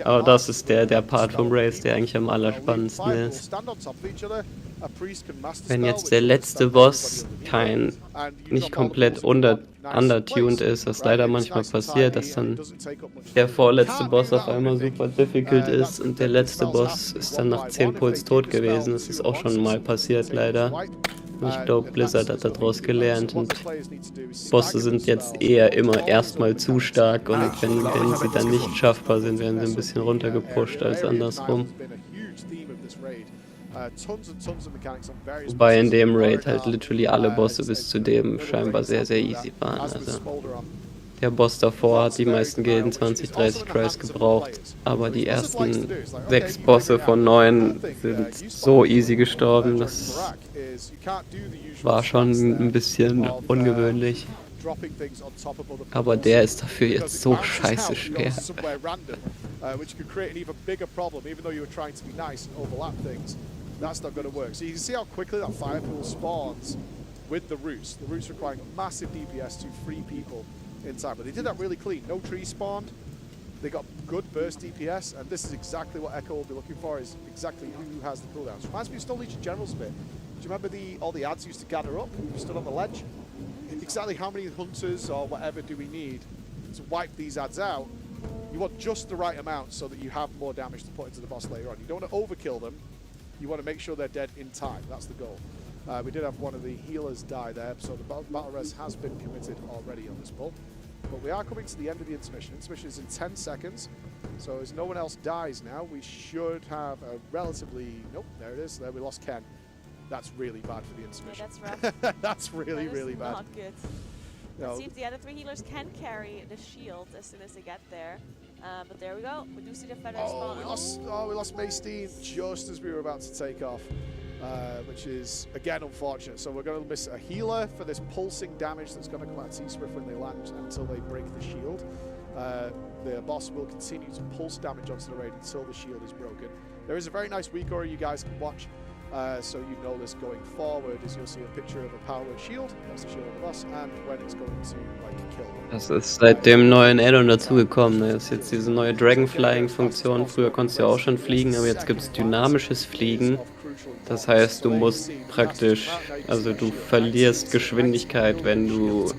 aber das ist der Part vom Race, der eigentlich am allerspannendsten ist. Wenn jetzt der letzte Boss nicht komplett undertuned ist, was leider manchmal passiert, dass dann der vorletzte Boss auf einmal super difficult ist und der letzte Boss ist dann nach 10 Puls tot gewesen, das ist auch schon mal passiert leider. Ich glaube, Blizzard hat daraus gelernt und Bosse sind jetzt eher immer erstmal zu stark und wenn sie dann nicht schaffbar sind, werden sie ein bisschen runtergepusht als andersrum. Wobei in dem Raid halt literally alle Bosse bis zu dem scheinbar sehr, sehr easy waren. Also der Boss davor hat die meisten Gilden 20, 30 Tries gebraucht, aber die ersten 6 Bosse von 9 sind so easy gestorben, das war schon ein bisschen ungewöhnlich. Aber der ist dafür jetzt so scheiße schwer. That's not going to work. So you can see how quickly that fire pool spawns with the roots. The roots requiring massive DPS to free people inside. But they did that really clean. No trees spawned. They got good burst DPS. And this is exactly what Echo will be looking for, is exactly who has the cooldowns. Reminds me of Stone Legion Generals a bit. Do you remember all the ads used to gather up? You stood on the ledge. Exactly how many hunters or whatever do we need to wipe these ads out? You want just the right amount so that you have more damage to put into the boss later on. You don't want to overkill them. You want to make sure they're dead in time. That's the goal. We did have one of the healers die there, so the battle res has been committed already on this pull. But we are coming to the end of the intermission. Intermission is in 10 seconds, so as no one else dies now, we should have a relatively... Nope, there it is. There we lost Ken. That's really bad for the intermission. Yeah, that's rough. That's really bad. Not good. It seems the other 3 healers can carry the shield as soon as they get there. But there we go. We do see the feathers spawn. We lost Maystine just as we were about to take off. which is, again, unfortunate. So we're going to miss a healer for this pulsing damage that's going to come out of T-Swift when they land until they break the shield. The boss will continue to pulse damage onto the raid until the shield is broken. There is a very nice weak aura you guys can watch, so you know this going forward, as you'll see a picture of a power shield, that's the shield of the boss, and when it's going to like kill them. Das ist seit dem neuen Add-on dazugekommen. Da ist jetzt diese neue Dragonflying-Funktion. Früher konntest du auch schon fliegen, aber jetzt gibt es dynamisches Fliegen. Das heißt, du musst praktisch, also du verlierst Geschwindigkeit, wenn du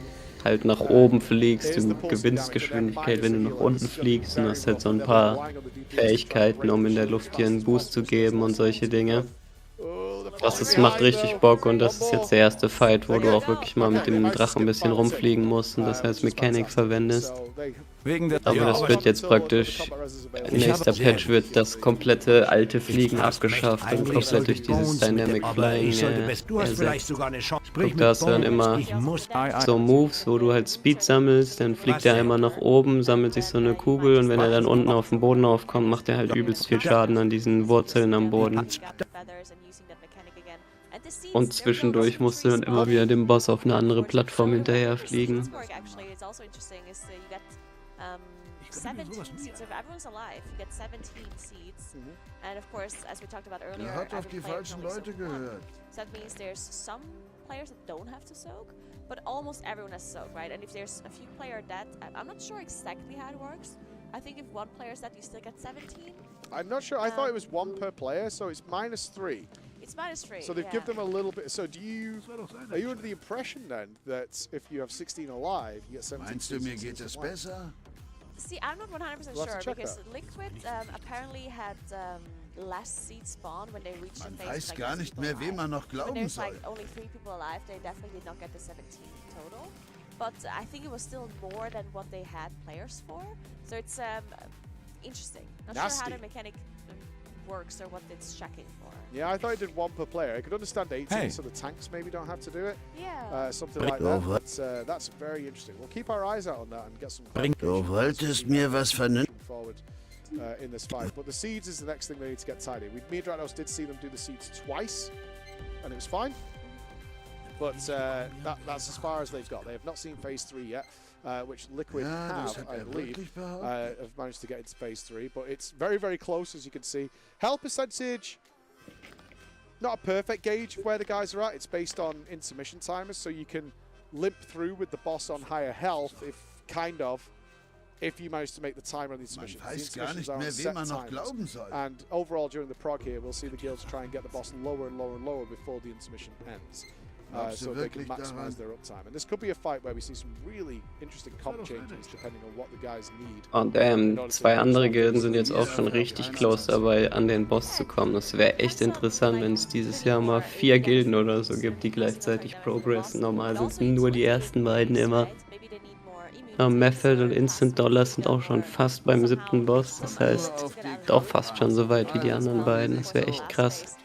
halt nach oben fliegst, du gewinnst Geschwindigkeit, wenn du nach unten fliegst, und hast halt so ein paar Fähigkeiten, um in der Luft dir einen Boost zu geben und solche Dinge. Das macht richtig Bock, und das ist jetzt der erste Fight, wo du auch wirklich mal mit dem Drachen ein bisschen rumfliegen musst und das als Mechanik verwendest. Aber das wird jetzt praktisch, nächster Patch wird das komplette alte Fliegen abgeschafft und komplett durch dieses Dynamic Flying ersetzt. Und da hast du dann immer so Moves, wo du halt Speed sammelst, dann fliegt er einmal nach oben, sammelt sich so eine Kugel, und wenn er dann unten auf dem Boden aufkommt, macht er halt übelst viel Schaden an diesen Wurzeln am Boden. Und zwischendurch musst du dann immer wieder dem Boss auf eine andere Plattform hinterher fliegen. 17 seeds. If everyone's alive, you get 17 seeds. And of course, as we talked about earlier, hat auf die falschen Leute gehört. So that means there's some players that don't have to soak, but almost everyone has soak, right? And if there's a few players that, I'm not sure exactly how it works. I think if one player's dead, you still get 17. I'm not sure. I thought it was 1 per player, so it's -3. It's -3. So they've given them a little bit. So are you under the impression then that if you have 16 alive, you get 17? Meinst du, mir geht es besser? See, I'm not 100% sure because Liquid apparently had less seed spawn when they reached the phase. Man weiß gar nicht mehr, wem man noch glauben soll. Like only 3 people alive, they definitely did not get the 17 total. But I think it was still more than what they had players for. So it's interesting. Not sure how the mechanic works or what it's checking for. Yeah, I thought it did 1 per player. I could understand 18, so the tanks maybe don't have to do it. Yeah. Something like that. But that's very interesting. We'll keep our eyes out on that and get some Du wolltest mir was forward in this fight. But the seeds is the next thing they need to get tidy. Me and Dranos did see them do the seeds twice, and it was fine. But that's as far as they've got. They have not seen phase 3 yet, which Liquid have, I believe, have managed to get into phase 3. But it's very, very close, as you can see. Health percentage, not a perfect gauge of where the guys are at. It's based on intermission timers, so you can limp through with the boss on higher health if you manage to make the timer on the intermission. The intermissions are on set timers. And overall, during the prog here, we'll see the guilds try and get the boss lower and lower and lower before the intermission ends. So they can maximize their uptime. And this could be a fight where we see some really interesting comp changes depending on what the guys need. Und zwei andere Gilden sind jetzt auch schon richtig close dabei, an den Boss zu kommen. Das wäre echt interessant, wenn es dieses Jahr mal 4 Gilden oder so gibt, die gleichzeitig progressen. Normal sind es nur die ersten beiden immer. Method und Instant Dollar sind auch schon fast beim 7. Boss. Das heißt, auch fast schon so weit wie die anderen beiden. Das wäre echt krass.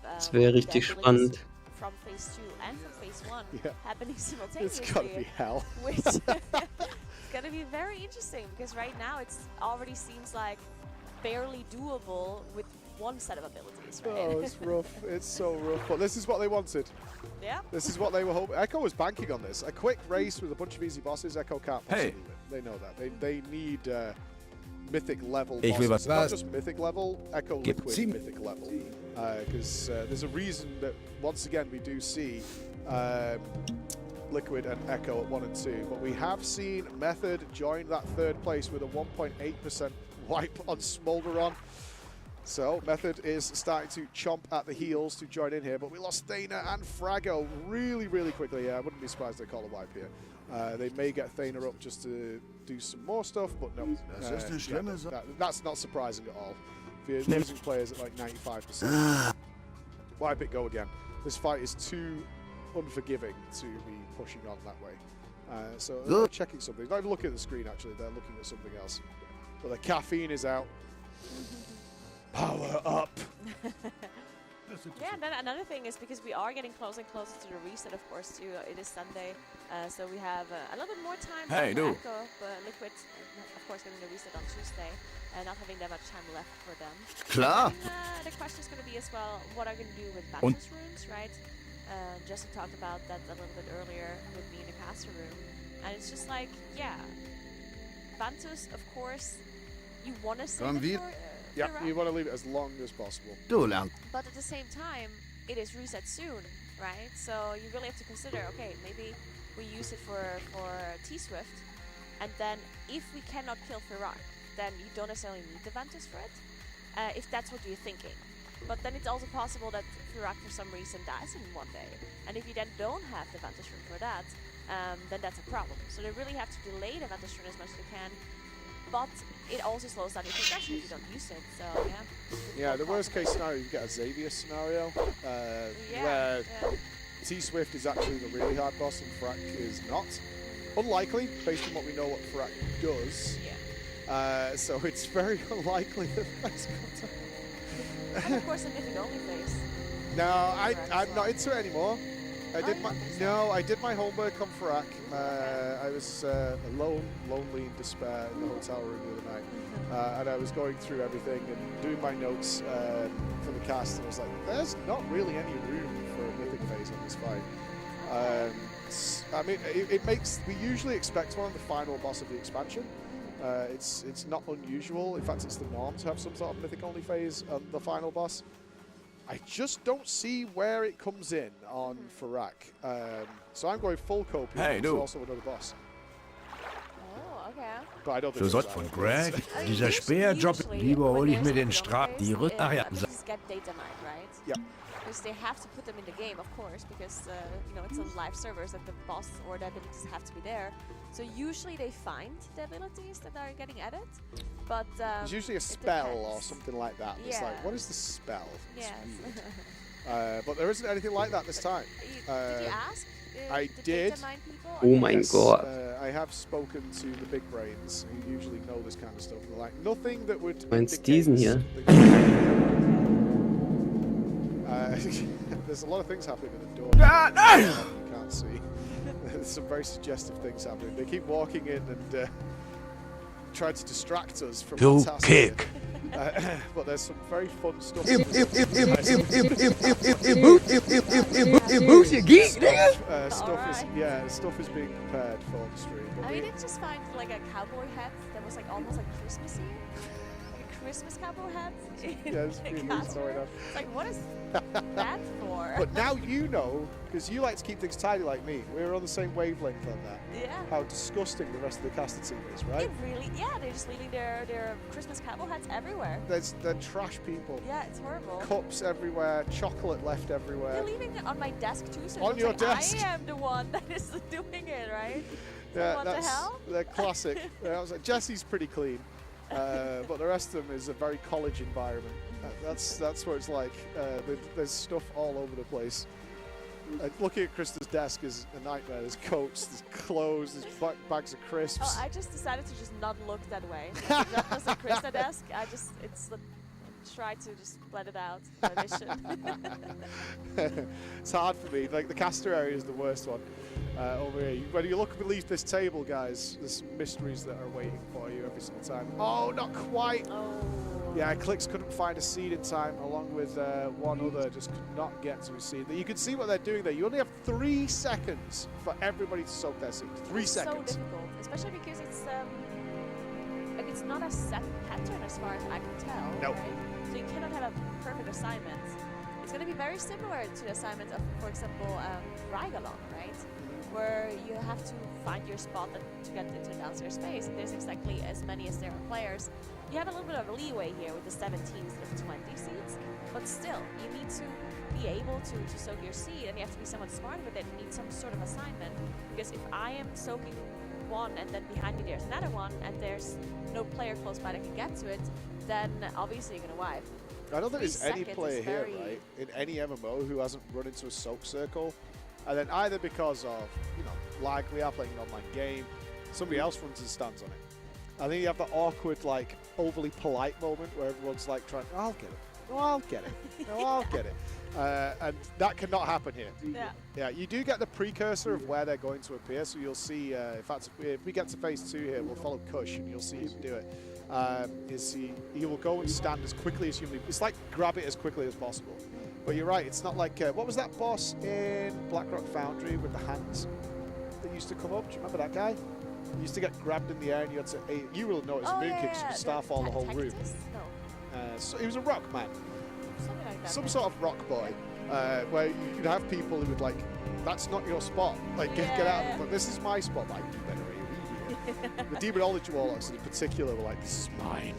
Das wäre richtig spannend. From phase 2 and from phase 1 happening simultaneously. It's gotta be hell. Which it's gonna be very interesting because right now it already seems like barely doable with one set of abilities, right? Oh, it's rough. It's so rough. But this is what they wanted. Yeah. This is what they were hoping. Echo was banking on this. A quick race with a bunch of easy bosses. Echo can't possibly win. They know that. They need mythic level bosses. Not just mythic level, Echo Liquid mythic level. Because there's a reason that, once again, we do see Liquid and Echo at 1 and 2. But we have seen Method join that 3rd place with a 1.8% wipe on Smolderon. So Method is starting to chomp at the heels to join in here. But we lost Thaner and Frago really, really quickly. Yeah, I wouldn't be surprised they call a wipe here. They may get Thaner up just to do some more stuff, but no. That's not surprising at all. If you're losing players at like 95%. Wipe it, go again. This fight is too unforgiving to be pushing on that way. So they're checking something. They're not even looking at the screen, actually. They're looking at something else. But the caffeine is out. Power up! Yeah, and then another thing is because we are getting closer and closer to the reset, of course, too. It is Sunday, so we have a little bit more time. Hey, Echo, but Liquid, of course, getting the reset on Tuesday. not having that much time left for them. Klar. And, the question is going to be as well, what are you going to do with Vantus rooms, right? Justin talked about that a little bit earlier with me in the caster room. And it's just like, yeah, Vantus, of course, you want to save it for yeah, you want to leave it as long as possible. But at the same time, it is reset soon, right? So you really have to consider, okay, maybe we use it for T-Swift, and then if we cannot kill Firak, then you don't necessarily need the Vantus for it, if that's what you're thinking. But then it's also possible that Firak for some reason dies in one day, and if you then don't have the Vantus room for that, then that's a problem. So they really have to delay the Vantus room as much as they can, but it also slows down your progression if you don't use it, so yeah. Yeah, the worst case scenario, you get a Xavier scenario, where T-Swift is actually the really hard boss and Firak is not. Unlikely, based on what we know what Firak does. Yeah. So it's very unlikely that that's going to happen. And of course the mythic only phase. No, I'm not into it anymore. I did my homework on Firak. I was alone, lonely, in despair in the hotel room the other night, and I was going through everything and doing my notes for the cast, and I was like, "There's not really any room for a mythic phase on this fight." I mean, it makes. We usually expect one of the final boss of the expansion. It's not unusual. In fact, it's the norm to have some sort of mythic only phase on the final boss. I just don't see where it comes in on Firak. So I'm going full copy. Hey, du. Oh, Also another boss. okay. But I don't think Du sollst von Greg, dieser Speerjob, lieber hole ich mir den die Ach ja. Get data mine, right? Yeah. Because they have to put them in the game, of course, because you know, it's on live servers that the boss or the abilities have to be there. So usually they find the abilities that are getting added, but it's usually a spell or something like that. Yeah. It's like, what is the spell? Yes. But there isn't anything like that this time. Did you ask? I the did. data mine people? Oh mein Gott. I have spoken to the big brains who usually know this kind of stuff. They're like, nothing that would. Meinst diesen hier? There's a lot of things happening at the door. You can't see. There's some very suggestive things happening. They keep walking in and trying to distract us from what's happening. But there's some very fun stuff. Stuff is being prepared for the stream. I mean, didn't just find like a cowboy hat that was like almost like Christmassy. Christmas cowboy hat. Yeah, it's really annoying. It's like, what is that for? But now you know, because you like to keep things tidy like me. We're on the same wavelength on that. Yeah. How disgusting the rest of the caster team is, right? It really, yeah, they're just leaving their Christmas cowboy hats everywhere. They're trash people. Yeah, it's horrible. Cups everywhere, chocolate left everywhere. They're leaving it on my desk too, so on your like desk. I am the one that is doing it, right? Yeah, so what the hell? They're classic. I was like, Jesse's pretty clean. But the rest of them is a very college environment. That's what it's like. There's stuff all over the place. Looking at Krista's desk is a nightmare. There's coats, there's clothes, there's bags of crisps. Oh, I just decided to just not look that way. Like, that was a Krista desk. Try to just let it out. It's hard for me. Like the caster area is the worst one. Over here, when you look beneath this table, guys, there's mysteries that are waiting for you every single time. Oh, not quite. Oh. Yeah, Clicks couldn't find a seed in time, along with one other, just could not get to a seed. You can see what they're doing there. You only have 3 seconds for everybody to soak their seed. 3 seconds. So difficult, especially because it's like it's not a set pattern as far as I can tell. Nope. Right? So you cannot have a perfect assignment. It's going to be very similar to the assignment of, for example, Rygalon, right? Where you have to find your spot to get into the downstairs space, and there's exactly as many as there are players. You have a little bit of a leeway here with the 17 instead of 20 seats, but still, you need to be able to soak your seed, and you have to be somewhat smart with it. You need some sort of assignment, because if I am soaking one and then behind me there's another one, and there's no player close by that can get to it, then obviously you're going to wipe. I don't think there's any player here, right, in any MMO who hasn't run into a soak circle. And then either because of, lag, we are playing an online game, somebody else runs and stands on it. I think you have that awkward, like, overly polite moment where everyone's like trying, oh, I'll get it. Oh, I'll get it. Oh, I'll get it. And that cannot happen here. Yeah, you do get the precursor of where they're going to appear, so you'll see, in fact, if we get to phase 2 here, we'll follow Kush and you'll see him do it. is he will go and stand as quickly as humanly. It's like grab it as quickly as possible. But you're right. It's not like what was that boss in Blackrock Foundry with the hands that used to come up? Do you remember that guy? He used to get grabbed in the air, and you had to. You will know it's a moon kick, so you starfall the whole room. No. So he was a rock man. Something like that. Some sort of rock boy, where you'd have people who would like, that's not your spot. Like, get out of it. But this is my spot. Like, you better leave. The demonology warlocks in particular were like, this is mine.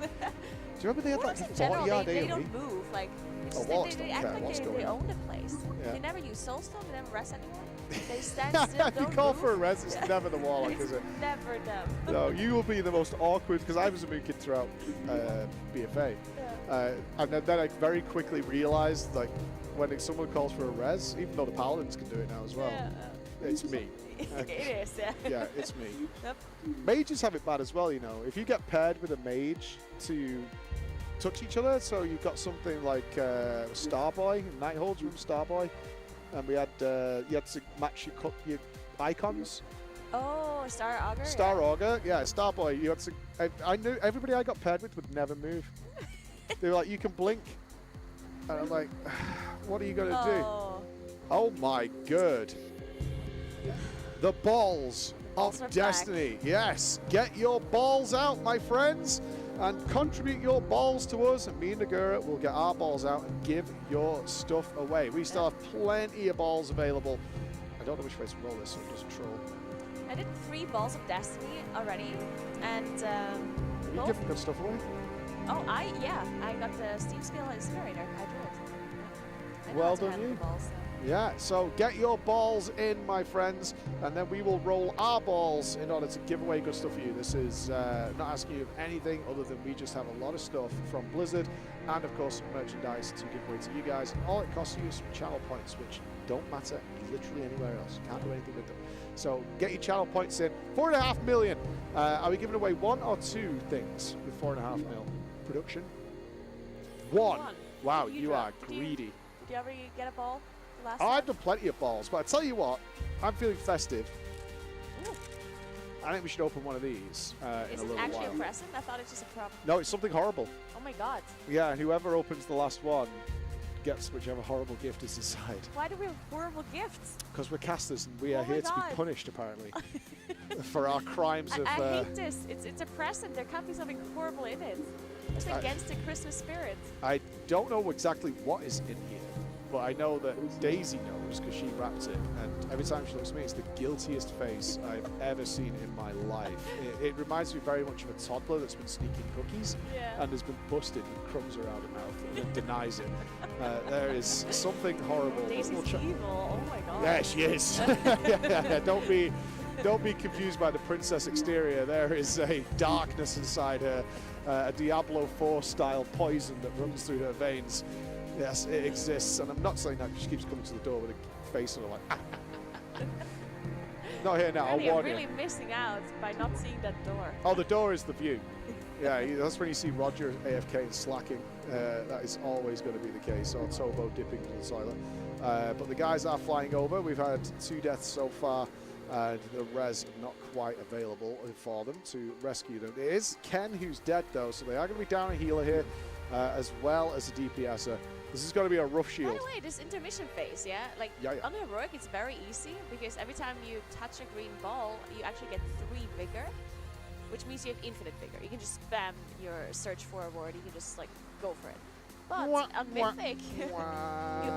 Do you remember they had like 40-yard they don't move. Like, it's just they act like they own the place. Yeah. They never use soulstone. They never rest anyone. They stand still. If you call for a res, it's never the warlock, is it? Never them. No, you will be the most awkward, because I was a moon kid throughout BFA. And then I very quickly realized, like, when someone calls for a res, even though the paladins can do it now as well, it's me. It is, yeah. Yeah, it's me. Yep. Mages have it bad as well, you know. If you get paired with a mage to touch each other, so you've got something like Starboy, Nighthold's from Starboy, and we had you had to match your icons. Oh, Star Augur. Star Augur, yeah, Starboy. You had to. I knew everybody I got paired with would never move. They were like, you can blink, and I'm like, what are you gonna do? Oh my god. The balls of destiny. Yes, get your balls out, my friends, and contribute your balls to us, and me and Nagura will get our balls out and give your stuff away. We still have plenty of balls available. I don't know which way to roll this so it doesn't troll. I did 3 balls of destiny already, and Are you giving good stuff away? Oh, I got the Steam Scale Incinerator. I drew it. Well done, you. Yeah, so get your balls in, my friends, and then we will roll our balls in order to give away good stuff for you. This is not asking you of anything other than we just have a lot of stuff from Blizzard and, of course, some merchandise to give away to you guys. And all it costs you is some channel points, which don't matter literally anywhere else. You can't do anything with them. So get your channel points in. 4.5 million. Are we giving away 1 or 2 things with 4.5 mil production? 1. Wow, you are greedy. Did you ever get a ball? I've done plenty of balls, but I tell you what, I'm feeling festive. Ooh. I think we should open one of these in a little while. Is it actually a present? I thought it's just a problem. No, it's something horrible. Oh my god. Yeah, and whoever opens the last one gets whichever horrible gift is inside. Why do we have horrible gifts? Because we're casters and we are here to be punished, apparently, for our crimes of... I hate this. It's a present. There can't be something horrible in it. It's against the Christmas spirit. I don't know exactly what is in here. But I know that Daisy knows because she wrapped it, and every time she looks at me, it's the guiltiest face I've ever seen in my life. It reminds me very much of a toddler that's been sneaking cookies and has been busted with crumbs around her mouth and then denies it. There is something horrible. Daisy's evil. Oh my god. Yeah, she is. Yeah, don't be confused by the princess exterior. There is a darkness inside her, a Diablo 4 style poison that runs through her veins. Yes, it exists, and I'm not saying that. She keeps coming to the door with a face and I'm like, not here now. I'll warn you. You're really missing out by not seeing that door. Oh, the door is the view. Yeah, that's when you see Roger AFK and slacking. That is always going to be the case. Or Tobo dipping into the toilet. But the guys are flying over. We've had 2 deaths so far, and the res not quite available for them to rescue them. It is Ken who's dead though, so they are going to be down a healer here, as well as a DPSer. This is going to be a rough shield. By the way, this intermission phase, like on heroic, it's very easy because every time you touch a green ball, you actually get 3 vigor, which means you have infinite vigor. You can just spam your search forward. You can just like go for it. But on Mythic, you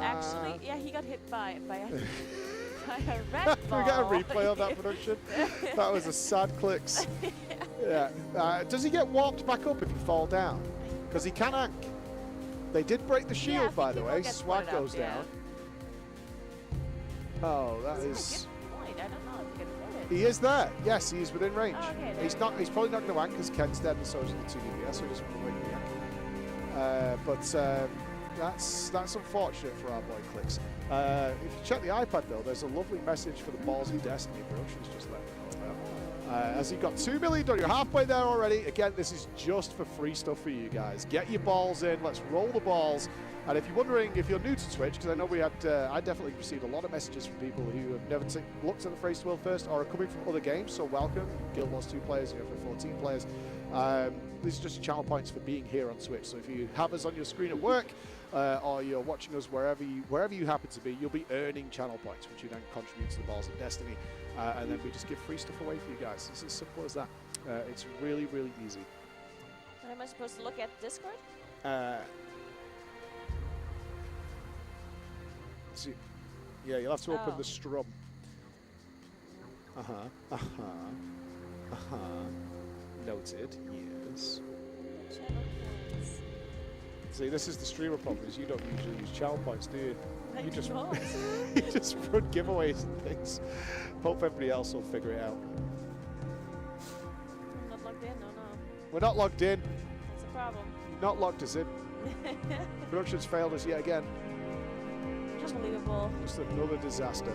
actually, he got hit by a red ball. Can we get a replay of that production? That was a sad clicks. Yeah. Does he get warped back up if you fall down? Because he can ank. They did break the shield, by the way. Swag goes down. Oh, that is... I don't know if you can hit it. He is there. Yes, he is within range. Oh, okay, he's probably not going to ank because Ken's dead and so is the 2 DPS, so he doesn't want to wake the ank. That's unfortunate for our boy Clicks. If you check the iPad, though, there's a lovely message for the Balls of Destiny Productions just let me know about. As you've got 2 million done, you're halfway there already. Again, this is just for free stuff for you guys. Get your balls in. Let's roll the balls. And if you're wondering, if you're new to Twitch, because I know we had, I definitely received a lot of messages from people who have never looked at the Phrase World first or are coming from other games. So welcome, Guild Wars 2 players, for 14 players. these are just channel points for being here on Twitch. So if you have us on your screen at work, or you're watching us wherever you happen to be, you'll be earning channel points, which you then contribute to the Balls of Destiny, and then we just give free stuff away for you guys. It's as simple as that. It's really, really easy. And am I supposed to look at Discord? See, yeah, you'll have to open the Strum. Noted. Yes. See, this is the streamer problem, is you don't usually use channel points, do you? You just run giveaways and things. Hope everybody else will figure it out. I'm not logged in, no. We're not logged in. That's a problem. Not logged us in. Production's failed us yet again. Unbelievable. Just another disaster.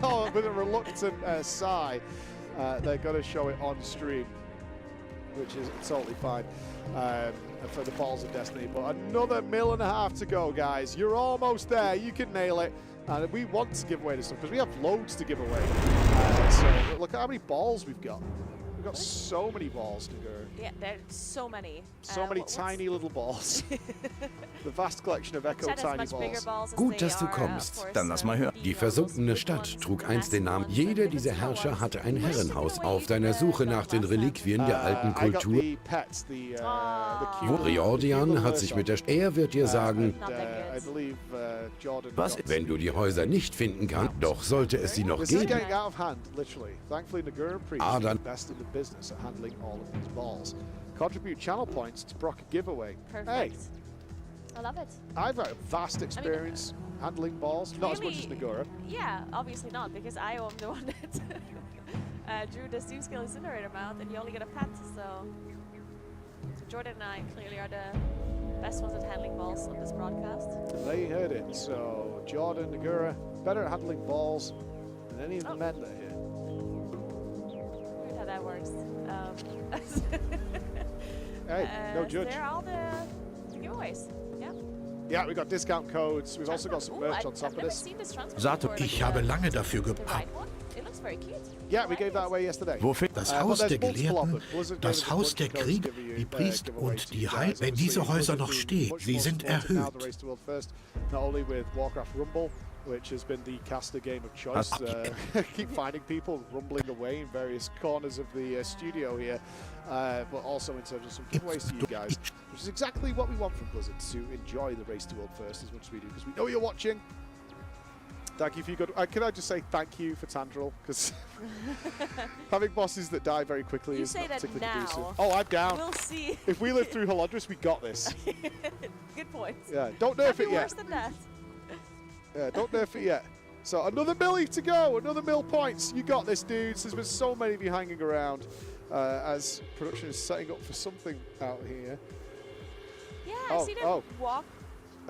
Oh, with a reluctant sigh, they're going to show it on stream, which is totally fine for the Balls of Destiny. But another 1.5 mil to go, guys. You're almost there. You can nail it. And we want to give away this stuff because we have loads to give away. So look at how many balls we've got. We've got so many balls to go. Yeah, there's so many. So many tiny little balls. The vast collection of Echo Tiny Balls. Gut, dass du kommst. Dann lass mal hören. Die versunkene Stadt trug einst den Namen. Jeder dieser Herrscher hatte ein Herrenhaus. Auf deiner Suche nach den Reliquien der alten Kultur. Riordan hat sich mit der... Er wird dir sagen, was? Wenn du die Häuser nicht finden kannst, doch sollte es sie noch geben. Dann Contribute channel points to Brock giveaway. Perfect. Hey, I love it. I've got a vast experience handling balls, not as much as Nagura. Yeah, obviously not, because I am the one that drew the Steam Scale Incinerator mount, and you only get a pet, so Jordan and I clearly are the best ones at handling balls on this broadcast. They heard it. So Jordan, Nagura, better at handling balls than any of the men that are here. Weird how that works. Hey, no judge. They're all the giveaways. Yeah. Yeah, we got discount codes. We've also got some merch on top of this. Sato, ich habe lange dafür gebraucht. Yeah, we gave that away yesterday. Das Haus der Gelehrten, das Haus der Krieger, die Priester und die Heil, wenn diese Häuser noch stehen, sie sind erhöht. Not only with Warcraft Rumble, which has been the caster game of choice. Keep finding people rumbling away in various corners of the studio here, but also in terms of some giveaways to you guys, which is exactly what we want from Blizzard, to enjoy the Race to World First as much as we do, because we know you're watching. Thank you for your good... can I just say thank you for Tandril, because having bosses that die very quickly is not particularly conducive. Oh, I'm down. We'll see. If we live through Halondris, we got this. Good point. Yeah, don't nerf it yet. Worse than that. Yeah, don't nerf it yet. So another milli to go, another mil points. You got this, dudes. There's been so many of you hanging around as production is setting up for something out here. Yeah, I see them walk.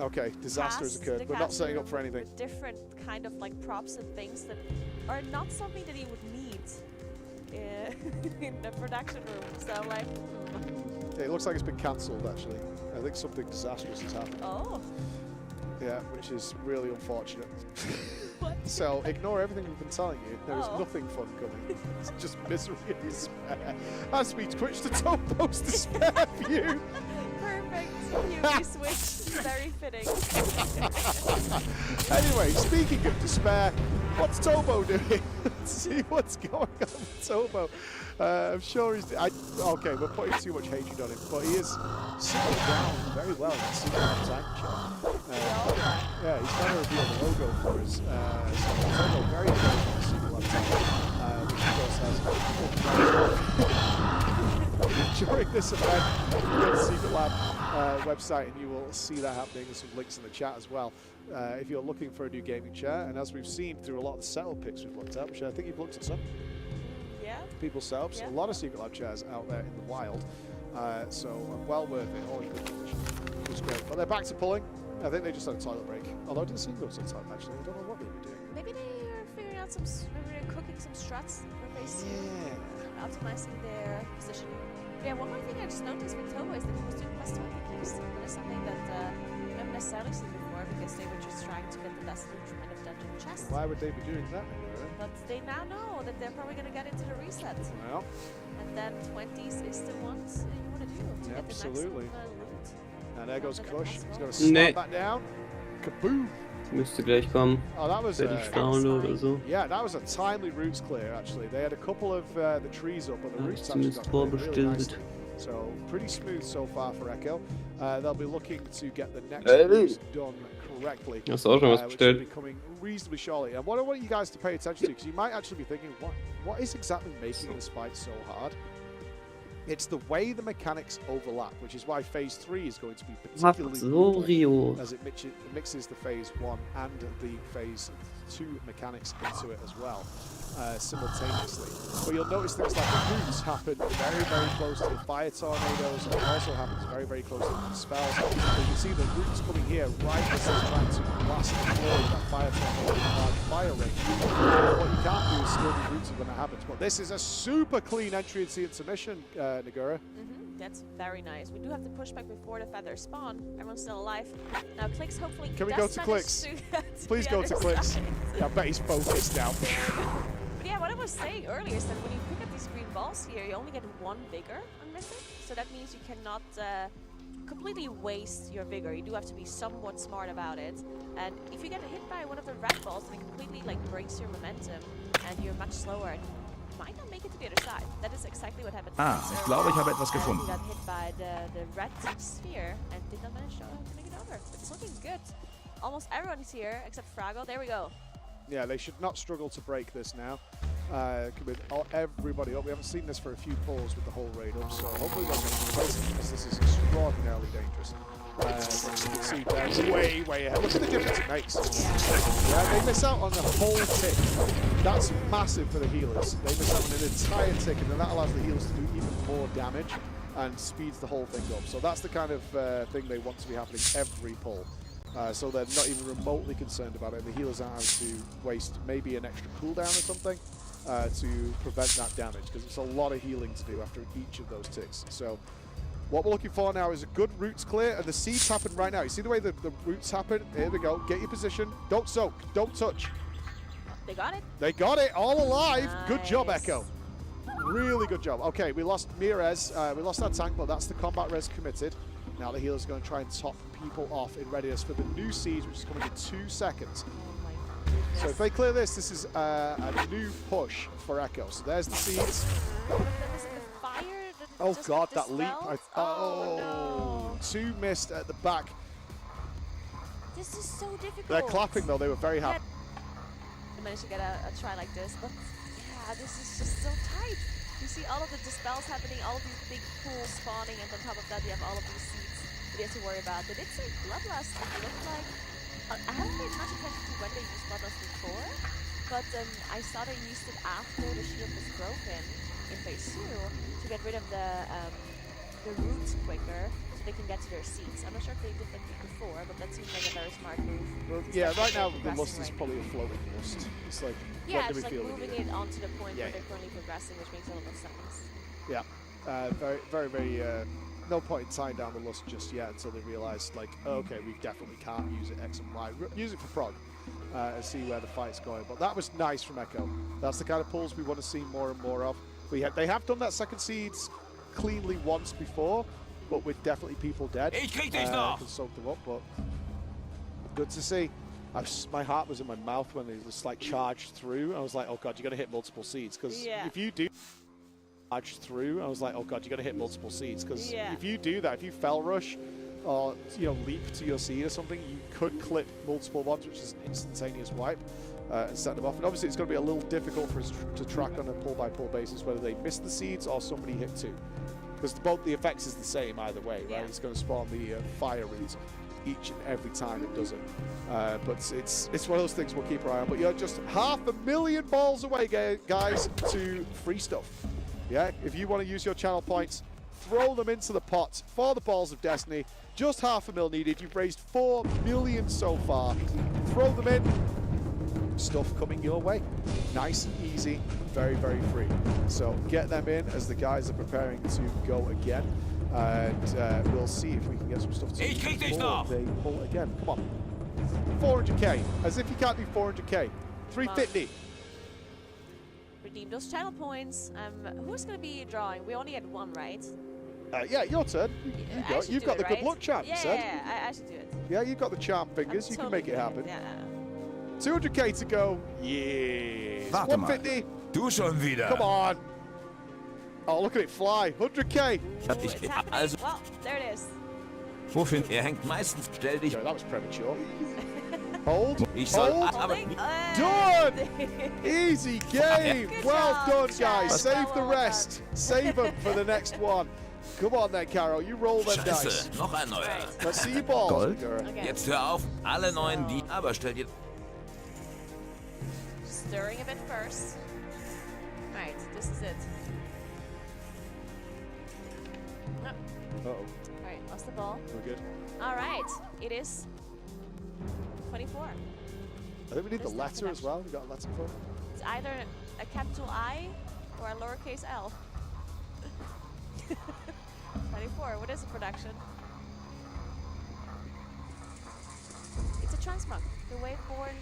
Okay, disaster has occurred. We're not setting up for anything. With different kind of like props and things that are not something that you would need in the production room. So like. Yeah, it looks like it's been cancelled actually. I think something disastrous has happened. Oh. Yeah, which is really unfortunate. So ignore everything we've been telling you. There is nothing fun coming. It's just misery and despair. As we twitch the top post despair view. Perfect. You switch. Very fitting. Anyway, speaking of despair, what's Tobo doing? Let's see what's going on with Tobo. I'm sure he's... okay, we're putting too much hatred on him, but he is sitting down very well in the secret time chat. Yeah, he's trying to reveal the logo for us. So Tobo very good in the secret lab time, which of course has... During this event, go to the Secret Lab website and you will see that happening. There's some links in the chat as well. If you're looking for a new gaming chair, and as we've seen through a lot of the setup pics we've looked at, which I think you've looked at some. Yeah. People's setups, a lot of Secret Lab chairs out there in the wild. So well worth it, all in good condition, which is great. But they're back to pulling. I think they just had a toilet break. Although I didn't see those on time actually. I don't know what they were doing. Maybe they are figuring out some, maybe they're cooking some struts for phase 2. Optimizing their positioning. Yeah, one more thing I just noticed with Tobo is that he was doing +20 keeps. That is something that I haven't necessarily seen before. anymore because they were just trying to get the last kind of dungeon chest. Why would they be doing that? But they now know that they're probably going to get into the reset. Well. And then 20s is the ones you want to do to get the absolutely. maximum loot. And there goes Kush. He's going to slap that down. Kaboom! Müsste gleich kommen. Oh, that was Die Stunde oder so. Yeah, that was a timely roots clear actually. They had a couple of the trees up, but the roots actually got really nicely. So pretty smooth so far for Echo. They'll be looking to get the next roots done correctly. Hast du auch schon was Which will bestellt? be coming reasonably shortly. And what I want you guys to pay attention to, because you might actually be thinking, what is exactly making this fight so hard? It's the way the mechanics overlap, which is why Phase 3 is going to be particularly brutal, as it mixes the Phase 1 and the Phase 2 mechanics into it as well, simultaneously. But you'll notice things like the roots happen very, very close to the fire tornadoes, and it also happens very, very close to the spells. So you can see the roots coming here right as it's trying to blast the floor with that fire tornado and large fire ring. What you can't do is still the roots when that happens. But this is a super clean entry into submission, Nagura. That's very nice. We do have to push back before the feathers spawn. Everyone's still alive. Now Clicks hopefully Can we go to Clicks? Please go to Clicks. Yeah, I bet he's focused now. But yeah, what I was saying earlier is that when you pick up these green balls here, you only get one vigor on Mythic. So that means you cannot completely waste your vigor. You do have to be somewhat smart about it. And if you get hit by one of the red balls, then it completely like breaks your momentum and you're much slower and might not make it to the other side. That is exactly what happened. Ich glaube, ich habe etwas gefunden. He got hit by the red sphere and did not manage to make it over. But it's looking good. Almost everyone is here except Fraggle. There we go. Yeah, they should not struggle to break this now. With everybody up. We haven't seen this for a few pulls with the whole raid up, so hopefully they're going to place it because this is extraordinarily dangerous. You can see they're way, way ahead. Look at the difference it makes. Yeah, they miss out on the whole tick. That's massive for the healers. They miss out on an entire tick, and then that allows the healers to do even more damage and speeds the whole thing up. So that's the kind of thing they want to be happening every pull. So they're not even remotely concerned about it. The healers aren't having to waste maybe an extra cooldown or something to prevent that damage, because it's a lot of healing to do after each of those ticks. So what we're looking for now is a good roots clear, and the seeds happen right now. You see the way the roots happen? Here we go. Get your position. Don't soak. Don't touch. They got it. They got it. All alive. Nice. Good job, Echo. Really good job. Okay, we lost Mirez. We lost our tank, but that's the combat res committed. Now the healer's going to try and top people off in readiness for the new siege, which is coming in 2 seconds. So if they clear this, this is a new push for Echo. So there's the seeds. Oh god, that leap. No. 2 missed at the back. This is so difficult. They're clapping though, they were very happy. I managed to get a try like this, but yeah, this is just so tight. You see all of the dispels happening, all of these big pools spawning, and on top of that you have all of these seeds that you have to worry about. They did say Bloodlust, it looked like... I haven't paid much attention to when they used Bloodlust before, but I saw they used it after the shield was broken in Phase 2 to get rid of the roots quicker, so they can get to their seeds. I'm not sure if they did that before, but that seems like a very smart move. Well, yeah, right now the lust is probably a floating lust. It's like, yeah, when do we it's like feel moving it onto the point where they're currently progressing, which makes a lot of sense. Yeah, very, no point in tying down the lust just yet until they realise, like, okay, we definitely can't use it X and Y. Use it for prog and see where the fight's going. But that was nice from Echo. That's the kind of pulls we want to see more and more of. They have done that second seeds cleanly once before, but with definitely people dead. Can soak them up, but good to see. My heart was in my mouth when they just like charged through. I was like, oh god, you're gonna hit multiple seeds, because if you do charge through, I was like, oh god, you're gonna hit multiple seeds, because if you do that, if you fell rush or leap to your seed or something, you could clip multiple ones, which is an instantaneous wipe. And set them off. And obviously it's going to be a little difficult for us to track on a pull-by-pull basis whether they miss the seeds or somebody hit 2. Because both the effects is the same either way, right? It's going to spawn the fire roots each and every time it does it. But it's one of those things we'll keep our eye on. But you're just 500,000 balls away, guys, to free stuff. Yeah, if you want to use your channel points, throw them into the pot for the Balls of Destiny. Just 500,000 needed. You've raised 4 million so far. Throw them in. Stuff coming your way. Nice and easy, very, very free. So get them in as the guys are preparing to go again. And we'll see if we can get some stuff to before they pull again. Come on. 400k. As if you can't do 400k. 350. Redeem those channel points. Who's gonna be drawing? We only get one, right? Yeah, your turn. You've got the good luck charm, you said. Yeah, I should do it. Yeah, you've got the charm fingers. You can make it happen. Yeah. 200k to go. Yes. Warte mal. 150. Du schon wieder. Come on. Oh, look at it fly. 100k. Well, there it is. Wo findet er hängt meistens. Stell dich. That was premature. Hold. Ich soll Hold. aber Done. Easy game. Good Well job, done, Chad. guys. Save the Well rest. Save them for the next one. Come on then, Caro. You roll them dice. Scheiße, noch ein neuer. Let's see your balls. Gold? Okay. Jetzt hör auf, alle neuen die. Aber stell dir. Stirring a bit first. Alright, this is it. No. Uh-oh. Alright, lost the ball. We're good. Alright, it is 24. I think we need the There's no letter as well. We got a letter for it. It's either a capital I or a lowercase l. 24, what is the production? It's a transmog. The Waveborn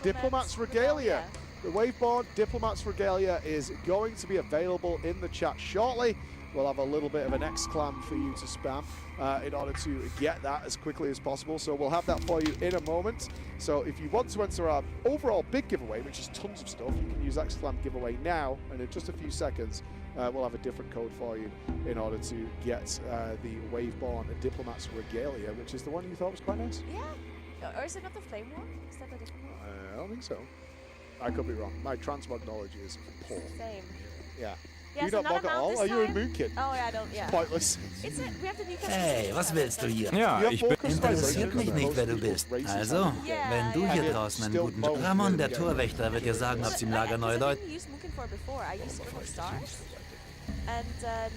Diplomat's Regalia. The Waveborn Diplomat's Regalia is going to be available in the chat shortly. We'll have a little bit of an exclam for you to spam in order to get that as quickly as possible. So we'll have that for you in a moment. So if you want to enter our overall big giveaway, which is tons of stuff, you can use exclam giveaway now, and in just a few seconds, we'll have a different code for you in order to get the Waveborn Diplomat's Regalia, which is the one you thought was quite nice. Yeah. Or is it not the Flame War? Is that the different one? I don't think so. I could be wrong. My transmog knowledge is poor. Same. Yeah. Yeah, You so don't not mog at amount all? this Are you a time? moon kid? Oh, yeah, I don't, yeah. Pointless. It's it. We have the new Hey, was willst du hier? Ja, ich bin... Interessiert mich nicht, wer du bist. Also, wenn du hier draußen einen guten... Ramon, der Torwächter, wird dir sagen, ob es im Lager neue Leute... I didn't use Mookin for before. I used Spring of Stars. And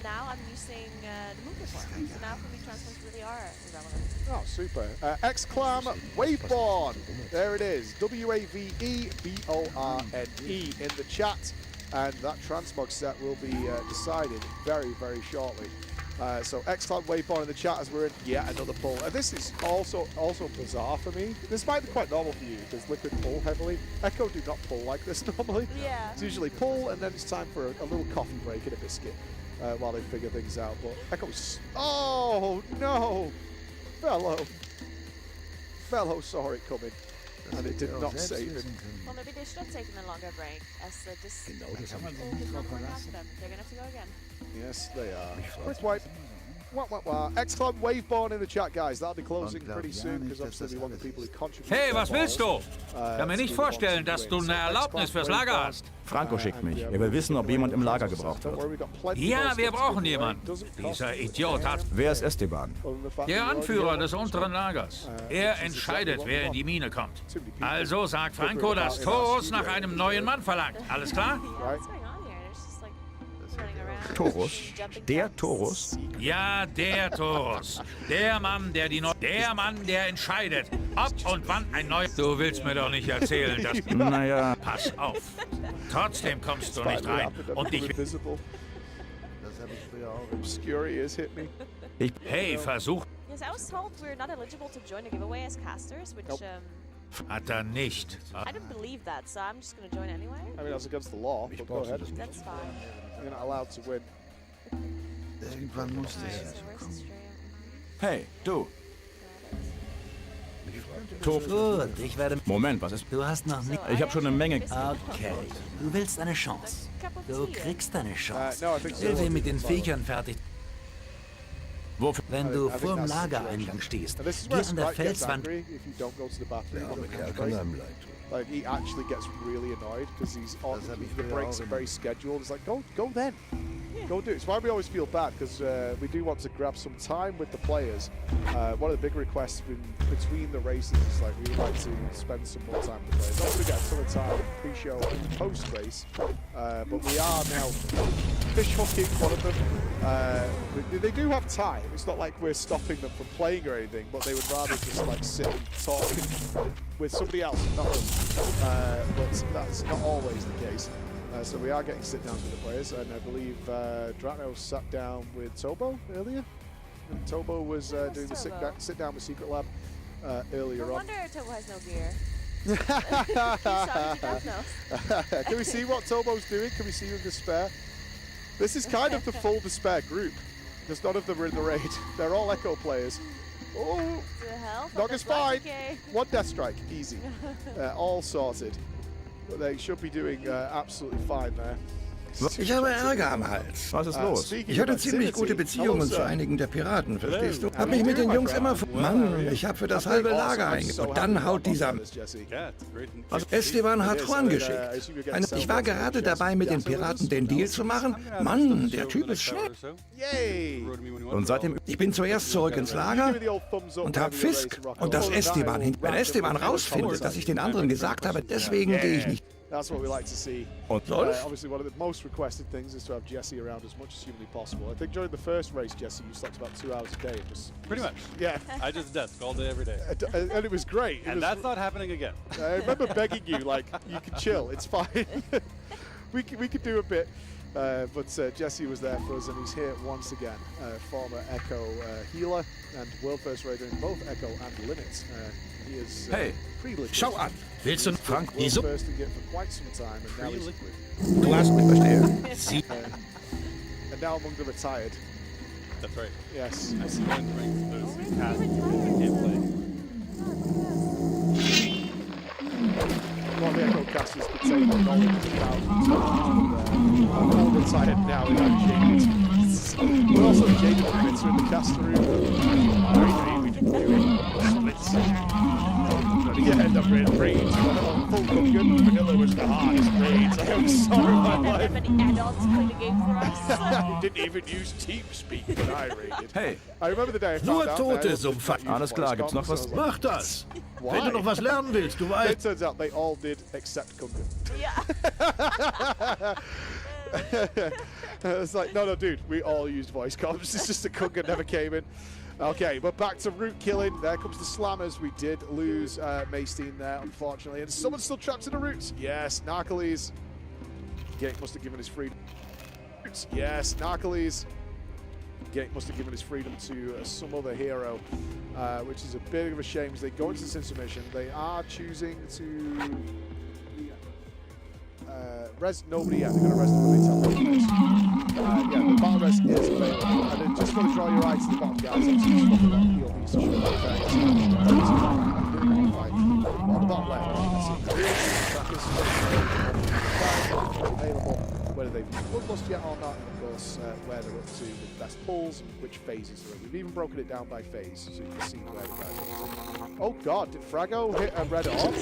now I'm using the Mookin for. So now for me, transforms really are irrelevant. Oh, super. Exclam Waveborn. There it is. Waveborne in the chat. And that transmog set will be decided very, very shortly. So exclam Waveborn in the chat as we're in yet another pull. And this is also bizarre for me. This might be quite normal for you because Liquid pull heavily. Echo do not pull like this normally. Yeah. It's usually pull and then it's time for a little coffee break and a biscuit while they figure things out. But Echo's... Oh, no! Fellow saw it coming. And it did not save him. Well, maybe they should have taken a longer break as this pull did not work out for them. They're going to have to go again. Yes, they are. Quick wipe. Exclam Waveborn in the chat, guys. That'll be closing pretty soon because obviously we want the people who contribute. Hey, was willst du? Kann mir nicht vorstellen, dass du eine Erlaubnis fürs Lager hast. Franco schickt mich. Er will wissen, ob jemand im Lager gebraucht wird. Ja, wir brauchen jemanden. Dieser Idiot hat... Wer ist Esteban? Der Anführer des unteren Lagers. Er entscheidet, wer in die Mine kommt. Also sagt Franco, dass Taurus nach einem neuen Mann verlangt. Alles klar? Taurus? Der Taurus? Ja, der Taurus. Der Mann, der der entscheidet, ob und wann ein neuer... Du willst mir doch nicht erzählen, dass... Naja... Pass auf. Trotzdem kommst du nicht rein. Und ich... Obscurity has hit me. Hey, versuch... Yes, I was told we're not eligible to join a giveaway as casters, which... Hat er nicht. I didn't believe that, so I'm just going to join anyway. I mean, that's against the law, but go ahead. That's fine. You're not allowed to win. Irgendwann muss Alright, das so where's the stream? Hey, du. Gut, ich werde... Moment, was ist... Du hast noch nicht... Ich habe schon eine Menge... Okay, du willst eine Chance. Du kriegst eine Chance. No, I think so. Hilfe mit den Viechern fertig. Wofür? Wenn du vorm Lagereingang stehst, geh an der Felswand... Like, he actually gets really annoyed because the breaks are very scheduled. It's like, go then. Go do it. It's why we always feel bad because we do want to grab some time with the players. One of the big requests between the races is like we would like to spend some more time with the players. Not to get a ton of time pre-show and post-race, but we are now fish hooking one of them. They do have time. It's not like we're stopping them from playing or anything, but they would rather just like sit and talk with somebody else, not us. But that's not always the case. So we are getting sit-downs with the players, and I believe Drano sat down with Tobo earlier. And Tobo was doing the sit-down with Secret Lab earlier No on. wonder Tobo has no gear. Sorry, no. Can we see what Tobo's doing? Can we see with Despair? This is kind of the full Despair group, because none of them are in the raid. They're all Echo players. Oh, Nogga's fine. Okay. One death strike, easy. All sorted. But they should be doing absolutely fine there. Ich habe Ärger am Hals. Was ist los? Ich hatte ziemlich gute Beziehungen zu einigen der Piraten, verstehst du? Hab mich mit den Jungs immer... Mann, ich hab für das halbe Lager eingebaut. Und dann haut dieser... Esteban hat Juan geschickt. Ich war gerade dabei, mit den Piraten den Deal zu machen. Mann, der Typ ist schnell. Und seitdem... Ich bin zuerst zurück ins Lager und hab Fisk und das Esteban hin. Wenn Esteban rausfindet, dass ich den anderen gesagt habe, deswegen gehe ich nicht. That's what we like to see. Obviously, one of the most requested things is to have Jesse around as much as humanly possible. I think during the first race, Jesse, you slept about 2 hours a day. Pretty much. Yeah. I just desk all day, every day. And it was great. And that's not happening again. I remember begging you, like, you can chill, it's fine. we could do a bit. But Jesse was there for us, and he's here once again. Former Echo healer and world first raider in both Echo and Limits. He is pretty legit. Schau an. Willst du Frank? Wieso? First again for quite some time, and now he's Du hast mich verstehen. and now among the retired. That's right. Yes. I see one ranks those who can't play. One of the Echo casters could say more knowledge about all retired now in our jaded. But also jaded bits are in the caster room. We didn't do it. Yeah, end up raid raids. Full cooking. Vanilla was the hardest raids. I am sorry, my life. Many adults play the game for us. Didn't even use TeamSpeak when I raided. Hey. I remember the day I Nur found out. Tote Sumpf. Alles klar, gibt's noch was? Mach das. Why? Wenn du noch was lernen willst, du It weißt. turns out they all did except Kungan. Yeah. It's like, no, dude, we all used voice comms. It's just that Kungan never came in. Okay, but back to root killing. There comes the slammers. We did lose Maystein there, unfortunately. And someone's still trapped in the roots. Yes, Narcoles. Gate must have given his freedom. Yes, Narcoles. Gate must have given his freedom to some other hero, which is a bit of a shame as they go into this intermission. They are choosing to res nobody yet. They're going to res them when they tell them. Yeah, the battle res is available. And then just going to draw your eye to the bottom, guys. Obviously, just look at that POV to show the effects. On the bottom left, you can see available, whether they've been bloodlust yet or not, and of course, where they're up to with best pulls and which phases they're in. We've even broken it down by phase, so you can see where the guys are. Oh god, did Frago hit a red orb?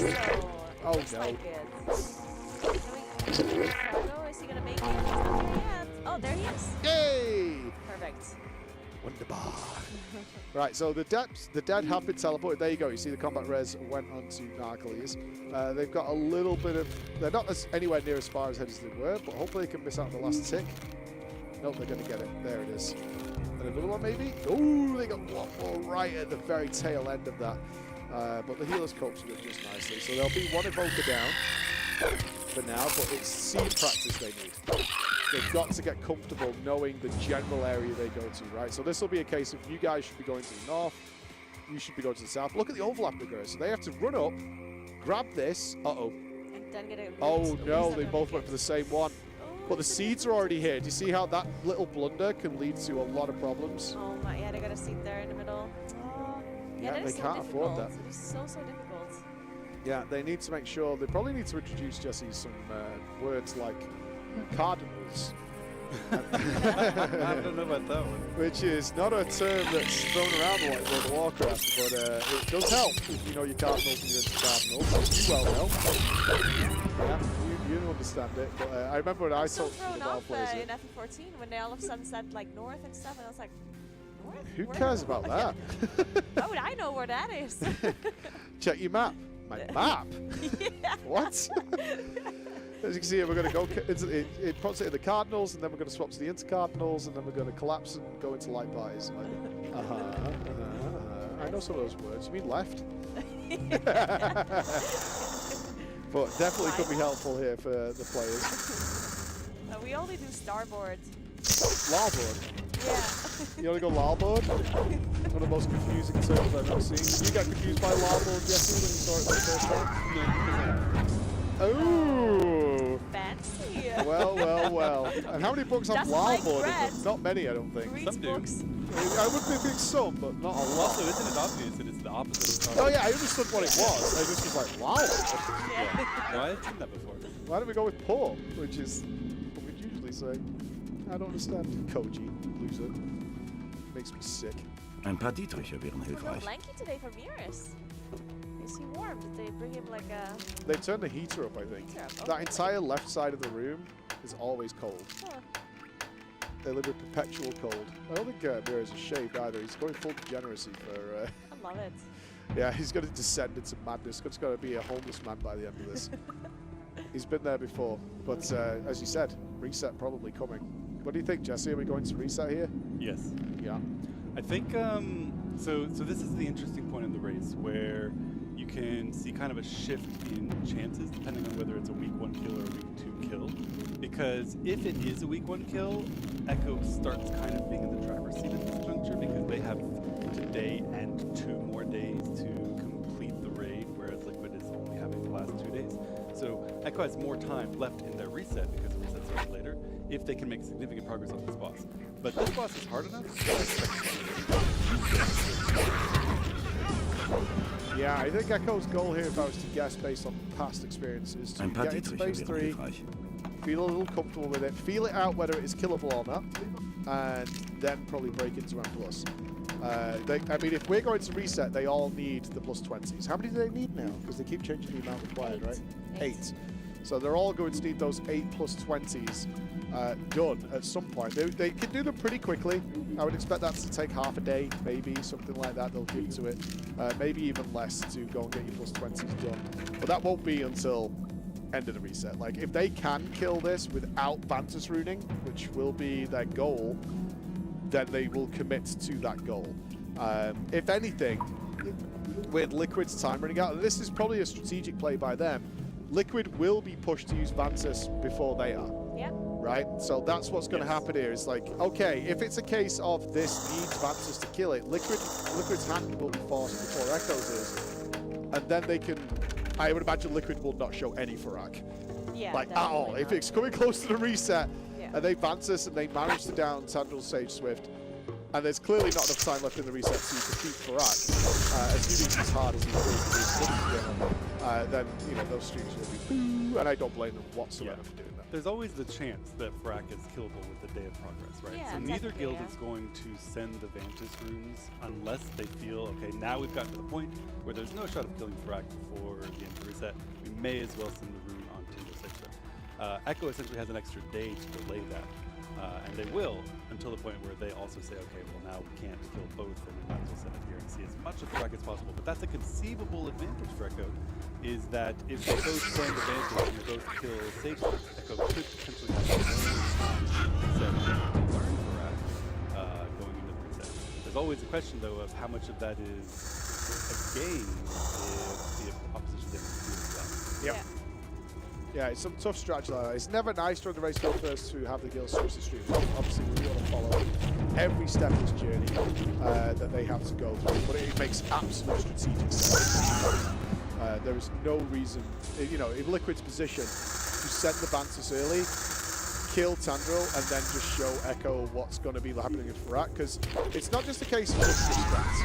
Oh no. Frago, is he gonna make it? Yeah. Oh, there he is. Yay! Perfect. Wunderbar. Right, so the dead have been teleported. There you go. You see the combat res went on to Narcoles. They've got a little bit of... They're not anywhere near as far ahead as they were, but hopefully they can miss out on the last tick. Nope, they're going to get it. There it is. And another one maybe? Ooh, they got one more right at the very tail end of that. But the healers coped with it just nicely. So there'll be one evoker down for now, but it's seed practice they need. They've got to get comfortable knowing the general area they go to, right? So this will be a case of you guys should be going to the north, you should be going to the south. Look at the overlap they go. So they have to run up, grab this. Uh-oh. And then get it. Oh no, they both went for the same one. But the seeds are already here. Do you see how that little blunder can lead to a lot of problems? Oh my, yeah, they got a seed there in the middle. Oh, yeah, they so can't afford that. It is so difficult. Yeah, they need to make sure, they probably need to introduce Jesse some words like cardinals. I don't know about that one. Which is not a term that's thrown around a lot in World of Warcraft, but it does help if you know your cardinals and you're into cardinals. You well know. Yeah, you understand it. But I remember when I so talked to the off players in FE14 when they all of a sudden said like north and stuff, and I was like, north? Who Where? cares about that? How would I know where that is? Check your map. My map? Yeah. What? As you can see, we're going to go. It puts it in the cardinals, and then we're going to swap to the intercardinals, and then we're going to collapse and go into light parties. Like, I know some of those words. You mean left? But definitely could be helpful here for the players. We only do starboard. Larboard. Yeah. You want to go larboard? One of the most confusing terms I've ever seen. Did you get confused by larboard, Jesse, when you saw it for the first time? Oh! Fancy. Well, well, well. And how many books have Just like larboard in Brett. them? Not many, I don't think. Reads books. I would think some, but not a lot. Also, isn't it obvious that it's the opposite of Oh yeah, I understood what it was. I just was like, wow. Yeah. No, I've seen that before. Why don't we go with poor, which is what we'd usually say. I don't understand. Koji, loser. Makes me sick. Ein paar Dietriche wären We're hilfreich. lanky today for Mirrors. Is he warm? Did they bring him like a... They turned the heater up, I think. Heater up, That okay. entire left side of the room is always cold. Huh. They live in perpetual cold. I don't think Mirrors is shaved either. He's going full degeneracy for... I love it. Yeah, he's going to descend into madness. He's going to be a homeless man by the end of this. He's been there before. But as you said, reset probably coming. What do you think, Jesse? Are we going to reset here? Yes. Yeah. I think, so this is the interesting point in the race where you can see kind of a shift in chances depending on whether it's a week 1 kill or a week 2 kill. Because if it is a week 1 kill, Echo starts kind of being in the driver's seat at this juncture because they have today and 2 more days to complete the raid, whereas Liquid is only having the last 2 days. So Echo has more time left in their reset because the reset starts later if they can make significant progress on this boss. But this boss is hard enough. Yeah, I think Echo's goal here, if I was to guess based on past experience, is to Ein paar get into Dietriche phase wären 3, hilfreich. feel a little comfortable with it, feel it out whether it is killable or not, and then probably break into M+. I mean, if we're going to reset, they all need the +20s. How many do they need now? Because they keep changing the amount required, right? 8. So they're all going to need those 8 +20s done at some point. They can do them pretty quickly. I would expect that to take half a day, maybe, something like that. They'll give to it. Maybe even less to go and get your +20s done. But that won't be until end of the reset. Like, if they can kill this without Vantus ruining, which will be their goal, then they will commit to that goal. If anything, with Liquid's time running out, and this is probably a strategic play by them, Liquid will be pushed to use Vantus before they are. Yeah. Right? So that's what's going to happen here. It's like, okay, if it's a case of this needs Vantus to kill it, Liquid's hand will be forced before Echo's is. And then they can, I would imagine Liquid will not show any Farak. Yeah, like, at all. If it's coming close to the reset, yeah, and they Vantus and they manage to down Tandrel's Sage Swift, and there's clearly not enough time left in the reset to defeat Farak, assuming he's as hard as he is, then, you know, those streams will be boo, and I don't blame them whatsoever for doing that. There's always the chance that Farak is killable with the Day of Progress, right? Yeah, so neither technically, guild yeah. is going to send the Vantus runes unless they feel, okay, now we've gotten to the point where there's no shot of killing Farak before the end of the reset. We may as well send the rune on Tandrel's Sage Swift. Echo essentially has an extra day to delay that. And they will until the point where they also say, okay, well, now we can't kill both, and we might as well send it here and see as much of Farak as possible. But that's a conceivable advantage for Echo, is that if they both send advantage and they both kill Sage Swift, Echo could potentially have a reset to learn Farak going into the reset. There's always a question, though, of how much of that is a gain if the opposition didn't do it well. Yep. Yeah, it's some tough strategy like that. It's never nice during the race go first to have the guild switch the stream. Obviously, we want to follow every step of this journey that they have to go through, but it makes absolute strategic sense. There is no reason, you know, in Liquid's position, to send the Vantus early, kill Tandrel, and then just show Echo what's going to be happening in Farak, because it's not just a case of looking at stats.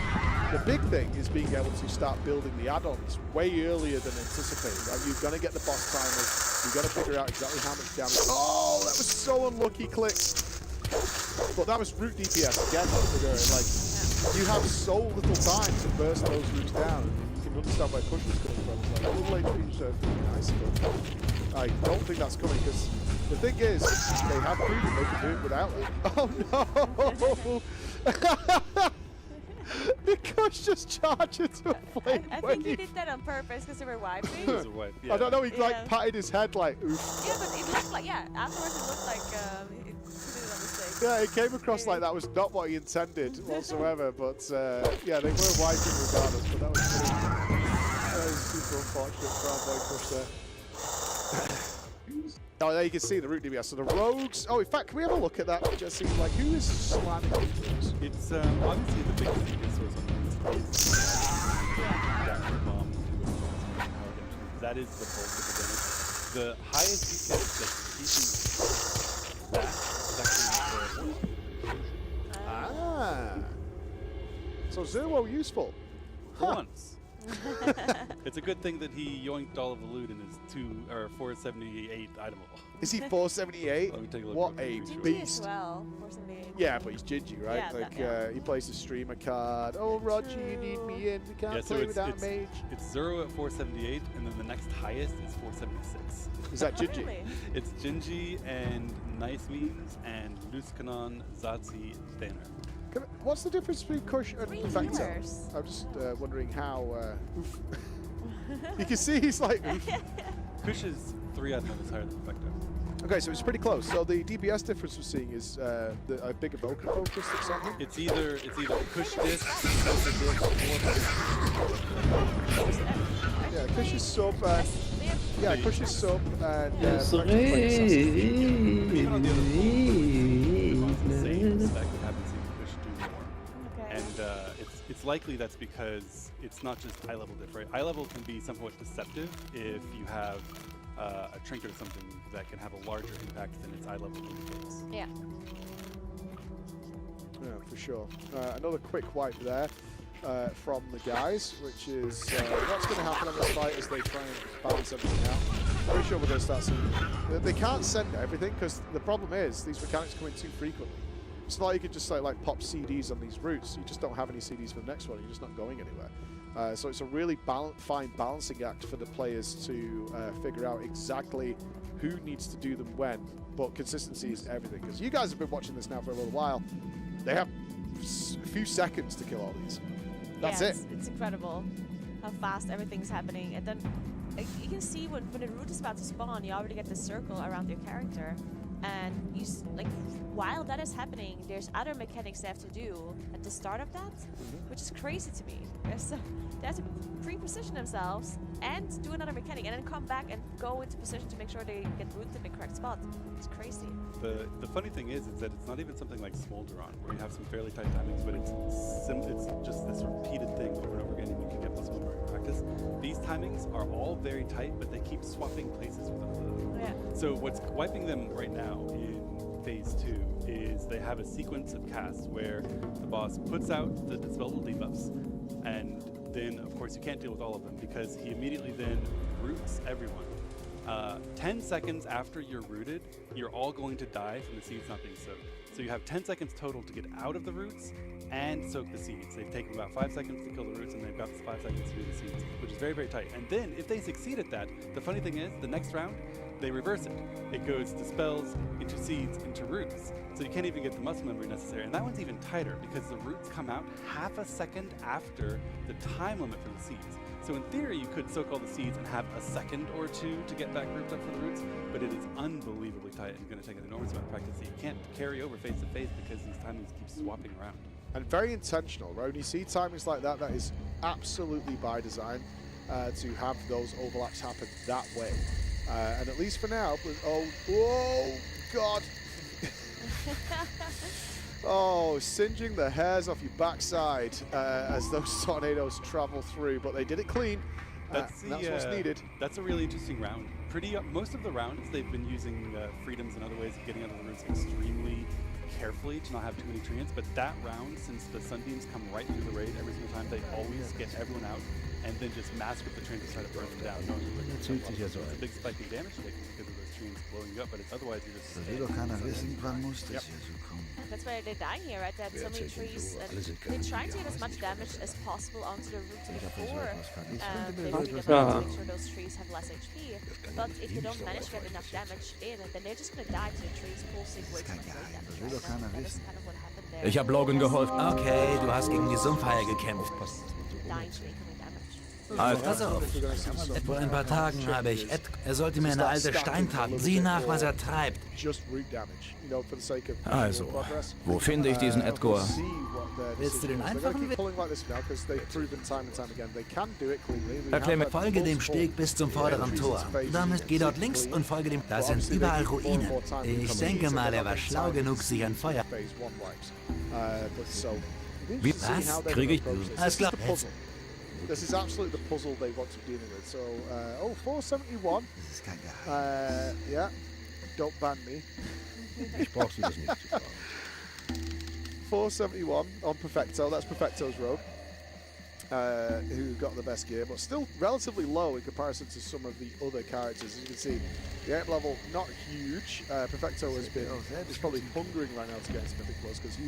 The big thing is being able to start building the add-ons way earlier than anticipated. Right? You're going to get the boss timers. You've got to figure out exactly how much damage. Oh, that was so unlucky click. But that was root DPS again. Like, you have so little time to burst those roots down. You can understand where push was coming from. It's like, little HP is nice, but I don't think that's coming, because the thing is, they have proven they can do it without it. Oh no! Because just charge into a flame I think he did that on purpose because they were wiping. I don't know, he like patted his head like, oof. Yeah, but it looked like, afterwards it looked like he did it on mistake. Yeah, it came across like that was not what he intended whatsoever, but yeah, they were wiping regardless, but that was super unfortunate for our boy Push there. Oh, there you can see the root DPS. So the rogues. Oh, in fact, can we have a look at that, Jesse? Like, who is slamming these rogues? It's obviously the big source on that is the bulk of the damage. The highest DPS that's keeping that section. So Zero useful. For once. It's a good thing that he yoinked all of the loot in his 478 itemable. Is he 478? Let me take a look. What a beast. Well, 478. Yeah, but he's gingy, right? Yeah, like he plays the streamer card. Oh, Roger, you need me in. We can't play without mage. It's 0 at 478, and then the next highest is 476. Is that gingy? Really? It's gingy and nice memes and Luskanon, Zazi, Banner. What's the difference between Kush and Vector? Viewers. I'm just wondering how. Oof. You can see he's like. Oof. Kush is 3 items higher than Vector. Okay, so it's pretty close. So the DPS difference we're seeing is a big evoker focus that's on him. It's either Kush disc, yeah, Kush is sub. Yeah, Kush is sub and. Even on the other same spec, we haven't seen Kush do more. Okay. And it's likely that's because it's not just eye level diff, right? Eye level can be somewhat deceptive if you have a trinket or something that can have a larger impact than its eye level indicates. Yeah. Yeah, for sure. Another quick wipe there from the guys, which is what's going to happen on this fight as they try and balance everything out. Pretty sure we're going to start seeing. They can't send everything because the problem is these mechanics come in too frequently. It's not like you could just like pop CDs on these routes. You just don't have any CDs for the next one. You're just not going anywhere. So it's a really fine balancing act for the players to figure out exactly who needs to do them when. But consistency is everything. Because you guys have been watching this now for a little while. They have a few seconds to kill all these. That's it. It's incredible how fast everything's happening. And then you can see when the root is about to spawn, you already get the circle around your character. And you while that is happening, there's other mechanics they have to do at the start of that, which is crazy to me. They have to pre-position themselves and do another mechanic, and then come back and go into position to make sure they get rooted in the correct spot. It's crazy. The funny thing is that it's not even something like Smolderon, where you have some fairly tight timings, but it's just this repeated thing over and over again, and you can get muscle memory in practice. These timings are all very tight, but they keep swapping places with them. Yeah. So what's wiping them right now in phase 2 is they have a sequence of casts where the boss puts out the dispellable debuffs, and then of course you can't deal with all of them because he immediately then roots everyone. 10 seconds after you're rooted, you're all going to die from the seeds not being soaked. So you have 10 seconds total to get out of the roots and soak the seeds. They've taken about 5 seconds to kill the roots, and they've got 5 seconds to do the seeds, which is very, very tight. And then, if they succeed at that, the funny thing is, the next round, they reverse it. It goes dispels into seeds into roots. So you can't even get the muscle memory necessary. And that one's even tighter because the roots come out half a second after the time limit for the seeds. So in theory, you could soak all the seeds and have a second or two to get back grouped up for the roots, but it is unbelievably tight and going to take an enormous amount of practice that you can't carry over face to face because these timings keep swapping around. And very intentional, right? When you see timings like that, that is absolutely by design to have those overlaps happen that way. And at least for now, oh God. Oh, singeing the hairs off your backside as those tornadoes travel through, but they did it clean. That's what's needed. That's a really interesting round. Most of the rounds, they've been using freedoms and other ways of getting out of the roots extremely carefully to not have too many treants, but that round, since the sunbeams come right through the raid every single time, they always get everyone out and then just mask with the treants to try to burn them down. It's a big spike in damage taken because of those treants blowing you up, but otherwise you're just That's why they're dying here, right? They have so many trees, and they're trying to get as much damage as possible onto the root before they really get to make sure those trees have less HP. But if they don't manage to get enough damage in, then they're just gonna die to the trees pulsing way too much damage. That is kind of what happened there. Ich hab Logan geholfen. Okay, du hast gegen die Sumpfhaie gekämpft. Dying to incoming damage. Pass auf. Vor ein paar Tagen habe ich Er sollte mir eine alte Steintat. Sieh nach, was er treibt. Also, wo finde ich diesen Edgar? Willst du den einfachen Weg? Erklär mir. Folge dem Steg bis zum vorderen Tor. Damit geh dort links und folge dem... Da sind überall Ruinen. Ich denke mal, er war schlau genug, sich ein Feuer... Was kriege ich? Alles klar. This is absolutely the puzzle they want to be dealing with. So, 471. Das ist kein Geheimnis. Yeah, don't ban me. Ich brauche Sie das nicht zu fragen. 471 on Perfecto. That's Perfecto's road. Who got the best gear, but still relatively low in comparison to some of the other characters. As you can see, the aim level not huge. Perfecto has been, he's probably hungering right now to get into Mythic Plus because he